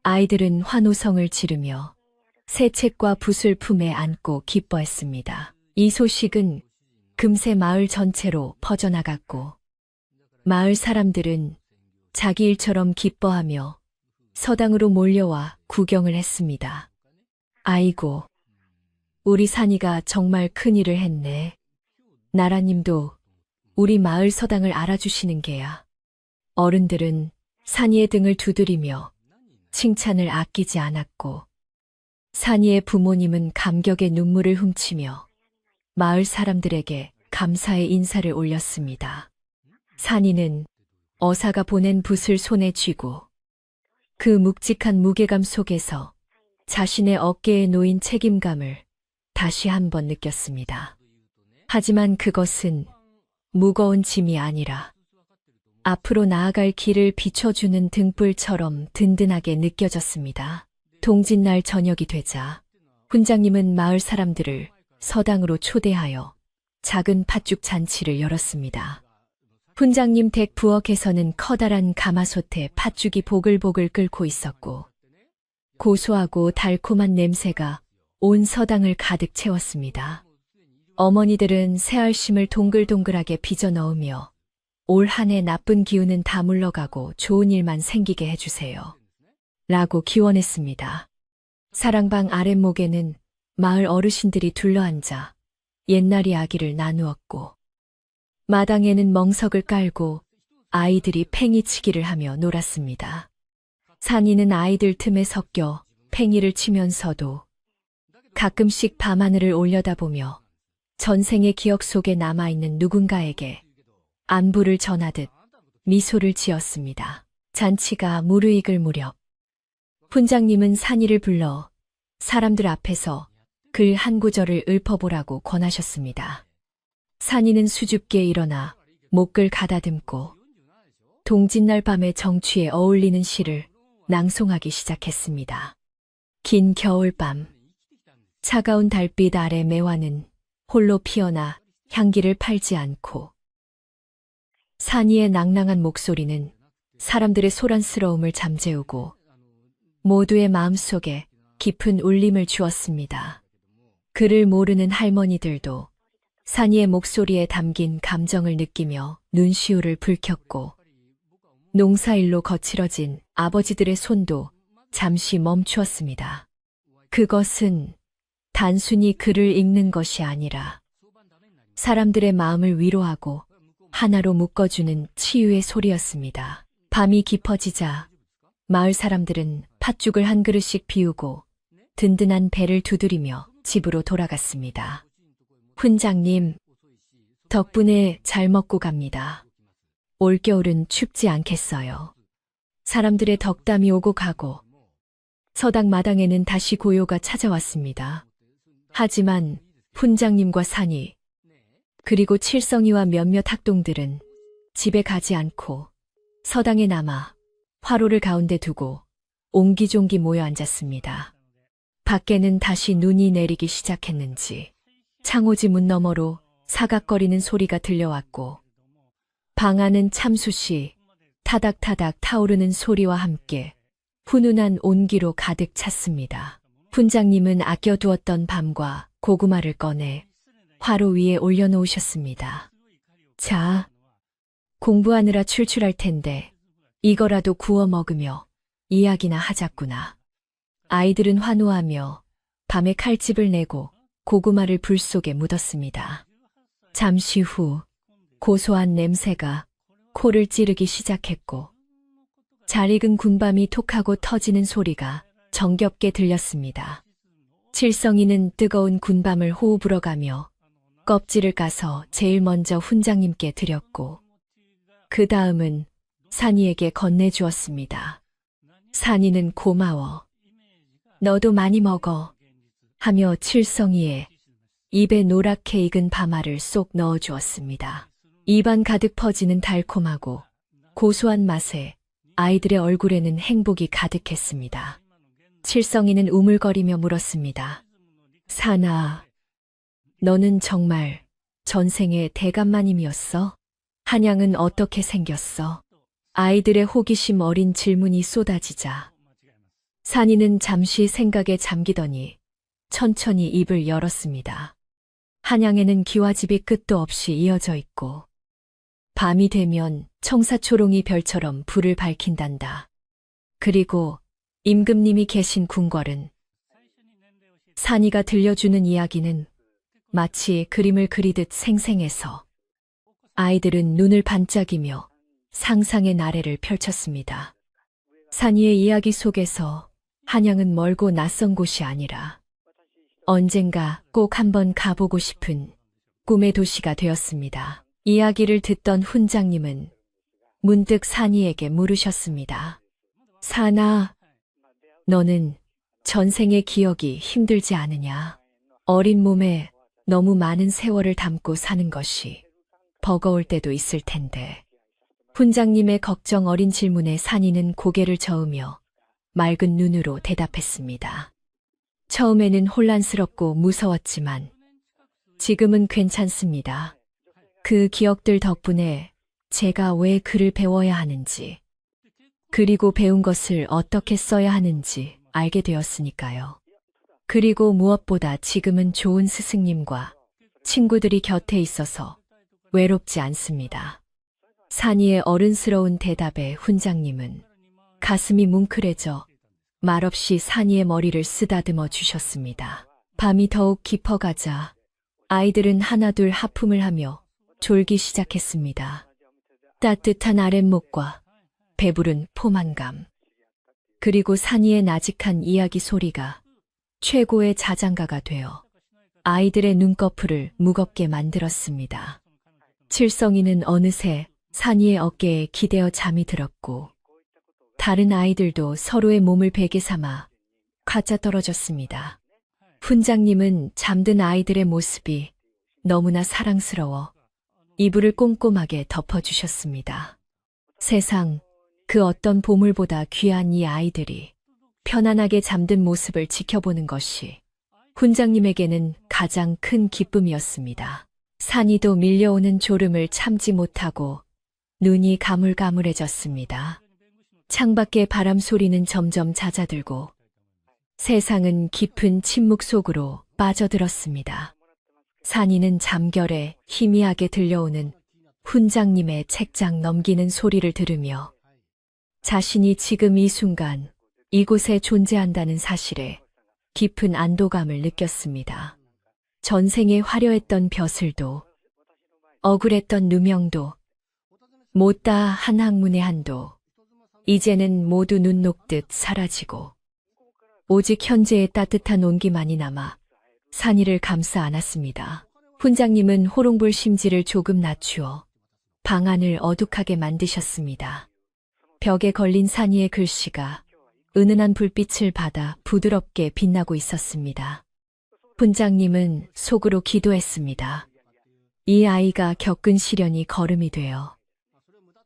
아이들은 환호성을 지르며 새 책과 붓을 품에 안고 기뻐했습니다. 이 소식은 금세 마을 전체로 퍼져나갔고 마을 사람들은 자기 일처럼 기뻐하며 서당으로 몰려와 구경을 했습니다. 아이고, 우리 산이가 정말 큰일을 했네. 나라님도 우리 마을 서당을 알아주시는 게야. 어른들은 산이의 등을 두드리며 칭찬을 아끼지 않았고 산이의 부모님은 감격의 눈물을 훔치며 마을 사람들에게 감사의 인사를 올렸습니다. 산이는 어사가 보낸 붓을 손에 쥐고 그 묵직한 무게감 속에서 자신의 어깨에 놓인 책임감을 다시 한번 느꼈습니다. 하지만 그것은 무거운 짐이 아니라 앞으로 나아갈 길을 비춰주는 등불처럼 든든하게 느껴졌습니다. 동짓날 저녁이 되자 훈장님은 마을 사람들을 서당으로 초대하여 작은 팥죽 잔치를 열었습니다. 훈장님 댁 부엌에서는 커다란 가마솥에 팥죽이 보글보글 끓고 있었고 고소하고 달콤한 냄새가 온 서당을 가득 채웠습니다. 어머니들은 새알심을 동글동글하게 빚어 넣으며 올 한 해 나쁜 기운은 다 물러가고 좋은 일만 생기게 해주세요. 라고 기원했습니다. 사랑방 아랫목에는 마을 어르신들이 둘러앉아 옛날 이야기를 나누었고 마당에는 멍석을 깔고 아이들이 팽이치기를 하며 놀았습니다. 산이는 아이들 틈에 섞여 팽이를 치면서도 가끔씩 밤하늘을 올려다보며 전생의 기억 속에 남아있는 누군가에게 안부를 전하듯 미소를 지었습니다. 잔치가 무르익을 무렵 훈장님은 산이를 불러 사람들 앞에서 글 한 구절을 읊어보라고 권하셨습니다. 산이는 수줍게 일어나 목글 가다듬고 동짓날 밤의 정취에 어울리는 시를 낭송하기 시작했습니다. 긴 겨울밤, 차가운 달빛 아래 매화는 홀로 피어나 향기를 팔지 않고 산이의 낭낭한 목소리는 사람들의 소란스러움을 잠재우고 모두의 마음속에 깊은 울림을 주었습니다. 그를 모르는 할머니들도 산이의 목소리에 담긴 감정을 느끼며 눈시울을 붉혔고 농사일로 거칠어진 아버지들의 손도 잠시 멈추었습니다. 그것은 단순히 글을 읽는 것이 아니라 사람들의 마음을 위로하고 하나로 묶어주는 치유의 소리였습니다. 밤이 깊어지자 마을 사람들은 팥죽을 한 그릇씩 비우고 든든한 배를 두드리며 집으로 돌아갔습니다. 훈장님, 덕분에 잘 먹고 갑니다. 올겨울은 춥지 않겠어요. 사람들의 덕담이 오고 가고 서당 마당에는 다시 고요가 찾아왔습니다. 하지만 훈장님과 산이 그리고 칠성이와 몇몇 학동들은 집에 가지 않고 서당에 남아 화로를 가운데 두고 옹기종기 모여 앉았습니다. 밖에는 다시 눈이 내리기 시작했는지 창호지 문 너머로 사각거리는 소리가 들려왔고 방 안은 참숯이 타닥타닥 타오르는 소리와 함께 훈훈한 온기로 가득 찼습니다. 훈장님은 아껴두었던 밤과 고구마를 꺼내 화로 위에 올려놓으셨습니다. 자, 공부하느라 출출할 텐데 이거라도 구워 먹으며 이야기나 하자꾸나. 아이들은 환호하며 밤에 칼집을 내고 고구마를 불 속에 묻었습니다. 잠시 후 고소한 냄새가 코를 찌르기 시작했고 잘 익은 군밤이 톡하고 터지는 소리가 정겹게 들렸습니다. 칠성이는 뜨거운 군밤을 호호 불어가며 껍질을 까서 제일 먼저 훈장님께 드렸고 그 다음은 산이에게 건네주었습니다. 산이는 고마워. 너도 많이 먹어. 하며 칠성이의 입에 노랗게 익은 밤알을 쏙 넣어주었습니다. 입안 가득 퍼지는 달콤하고 고소한 맛에 아이들의 얼굴에는 행복이 가득했습니다. 칠성이는 우물거리며 물었습니다. 산아, 너는 정말 전생의 대감마님이었어? 한양은 어떻게 생겼어? 아이들의 호기심 어린 질문이 쏟아지자 산이는 잠시 생각에 잠기더니 천천히 입을 열었습니다. 한양에는 기와집이 끝도 없이 이어져 있고 밤이 되면 청사초롱이 별처럼 불을 밝힌단다. 그리고 임금님이 계신 궁궐은 산이가 들려주는 이야기는 마치 그림을 그리듯 생생해서 아이들은 눈을 반짝이며 상상의 나래를 펼쳤습니다. 산이의 이야기 속에서 한양은 멀고 낯선 곳이 아니라 언젠가 꼭 한번 가보고 싶은 꿈의 도시가 되었습니다. 이야기를 듣던 훈장님은 문득 산이에게 물으셨습니다. 산아, 너는 전생의 기억이 힘들지 않으냐? 어린 몸에 너무 많은 세월을 담고 사는 것이 버거울 때도 있을 텐데. 훈장님의 걱정 어린 질문에 산이는 고개를 저으며 맑은 눈으로 대답했습니다. 처음에는 혼란스럽고 무서웠지만 지금은 괜찮습니다. 그 기억들 덕분에 제가 왜 글을 배워야 하는지, 그리고 배운 것을 어떻게 써야 하는지 알게 되었으니까요. 그리고 무엇보다 지금은 좋은 스승님과 친구들이 곁에 있어서 외롭지 않습니다. 산이의 어른스러운 대답에 훈장님은 가슴이 뭉클해져 말없이 산이의 머리를 쓰다듬어 주셨습니다. 밤이 더욱 깊어가자 아이들은 하나둘 하품을 하며 졸기 시작했습니다. 따뜻한 아랫목과 배부른 포만감, 그리고 산이의 나직한 이야기 소리가 최고의 자장가가 되어 아이들의 눈꺼풀을 무겁게 만들었습니다. 칠성이는 어느새 산이의 어깨에 기대어 잠이 들었고 다른 아이들도 서로의 몸을 베개 삼아 과자 떨어졌습니다. 훈장님은 잠든 아이들의 모습이 너무나 사랑스러워 이불을 꼼꼼하게 덮어주셨습니다. 세상 그 어떤 보물보다 귀한 이 아이들이 편안하게 잠든 모습을 지켜보는 것이 훈장님에게는 가장 큰 기쁨이었습니다. 산이도 밀려오는 졸음을 참지 못하고 눈이 가물가물해졌습니다. 창밖의 바람 소리는 점점 잦아들고 세상은 깊은 침묵 속으로 빠져들었습니다. 산이는 잠결에 희미하게 들려오는 훈장님의 책장 넘기는 소리를 들으며 자신이 지금 이 순간 이곳에 존재한다는 사실에 깊은 안도감을 느꼈습니다. 전생에 화려했던 벼슬도, 억울했던 누명도, 못다 한 학문의 한도, 이제는 모두 눈 녹듯 사라지고 오직 현재의 따뜻한 온기만이 남아 산이를 감싸 안았습니다. 훈장님은 호롱불 심지를 조금 낮추어 방 안을 어둑하게 만드셨습니다. 벽에 걸린 산이의 글씨가 은은한 불빛을 받아 부드럽게 빛나고 있었습니다. 훈장님은 속으로 기도했습니다. 이 아이가 겪은 시련이 걸음이 되어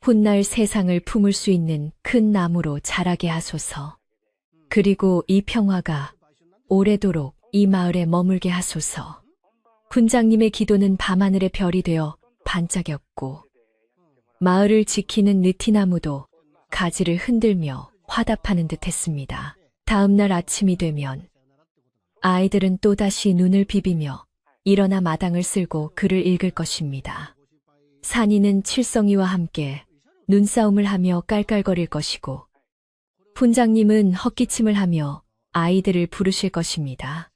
훗날 세상을 품을 수 있는 큰 나무로 자라게 하소서. 그리고 이 평화가 오래도록 이 마을에 머물게 하소서. 훈장님의 기도는 밤하늘의 별이 되어 반짝였고 마을을 지키는 느티나무도 가지를 흔들며 화답하는 듯 했습니다. 다음 날 아침이 되면 아이들은 또다시 눈을 비비며 일어나 마당을 쓸고 글을 읽을 것입니다. 산이는 칠성이와 함께 눈싸움을 하며 깔깔거릴 것이고 훈장님은 헛기침을 하며 아이들을 부르실 것입니다.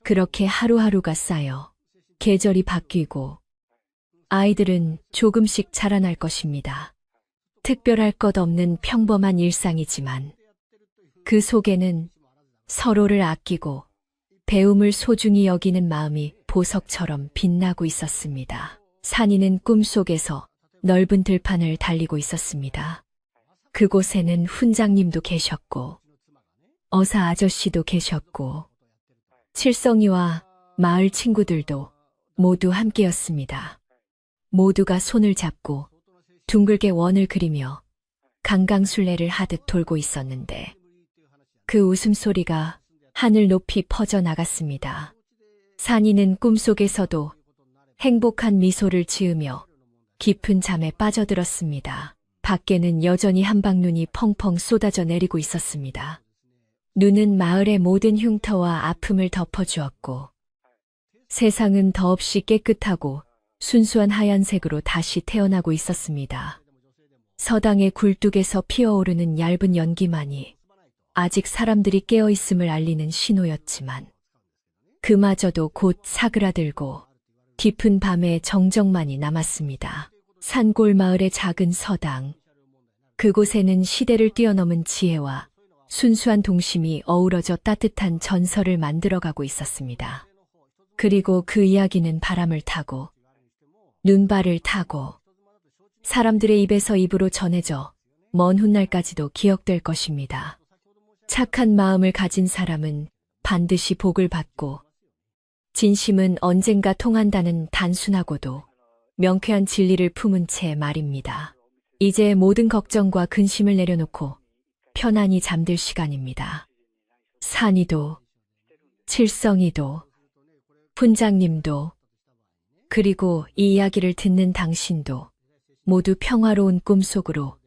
그렇게 하루하루가 쌓여 계절이 바뀌고 아이들은 조금씩 자라날 것입니다. 특별할 것 없는 평범한 일상이지만 그 속에는 서로를 아끼고 배움을 소중히 여기는 마음이 보석처럼 빛나고 있었습니다. 산이는 꿈속에서 넓은 들판을 달리고 있었습니다. 그곳에는 훈장님도 계셨고 어사 아저씨도 계셨고 칠성이와 마을 친구들도 모두 함께였습니다. 모두가 손을 잡고 둥글게 원을 그리며 강강술래를 하듯 돌고 있었는데 그 웃음소리가 하늘 높이 퍼져나갔습니다. 산이는 꿈속에서도 행복한 미소를 지으며 깊은 잠에 빠져들었습니다. 밖에는 여전히 한방눈이 펑펑 쏟아져 내리고 있었습니다. 눈은 마을의 모든 흉터와 아픔을 덮어주었고 세상은 더없이 깨끗하고 순수한 하얀색으로 다시 태어나고 있었습니다. 서당의 굴뚝에서 피어오르는 얇은 연기만이 아직 사람들이 깨어있음을 알리는 신호였지만 그마저도 곧 사그라들고 깊은 밤에 정적만이 남았습니다. 산골 마을의 작은 서당. 그곳에는 시대를 뛰어넘은 지혜와 순수한 동심이 어우러져 따뜻한 전설을 만들어가고 있었습니다. 그리고 그 이야기는 바람을 타고 눈발을 타고 사람들의 입에서 입으로 전해져 먼 훗날까지도 기억될 것입니다. 착한 마음을 가진 사람은 반드시 복을 받고 진심은 언젠가 통한다는 단순하고도 명쾌한 진리를 품은 채 말입니다. 이제 모든 걱정과 근심을 내려놓고 편안히 잠들 시간입니다. 산이도, 칠성이도, 훈장님도, 그리고 이 이야기를 듣는 당신도 모두 평화로운 꿈속으로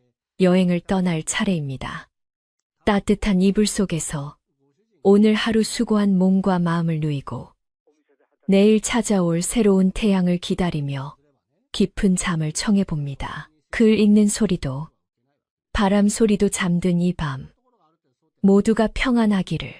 여행을 떠날 차례입니다. 따뜻한 이불 속에서 오늘 하루 수고한 몸과 마음을 누이고 내일 찾아올 새로운 태양을 기다리며 깊은 잠을 청해봅니다. 글 읽는 소리도 바람 소리도 잠든 이 밤 모두가 평안하기를.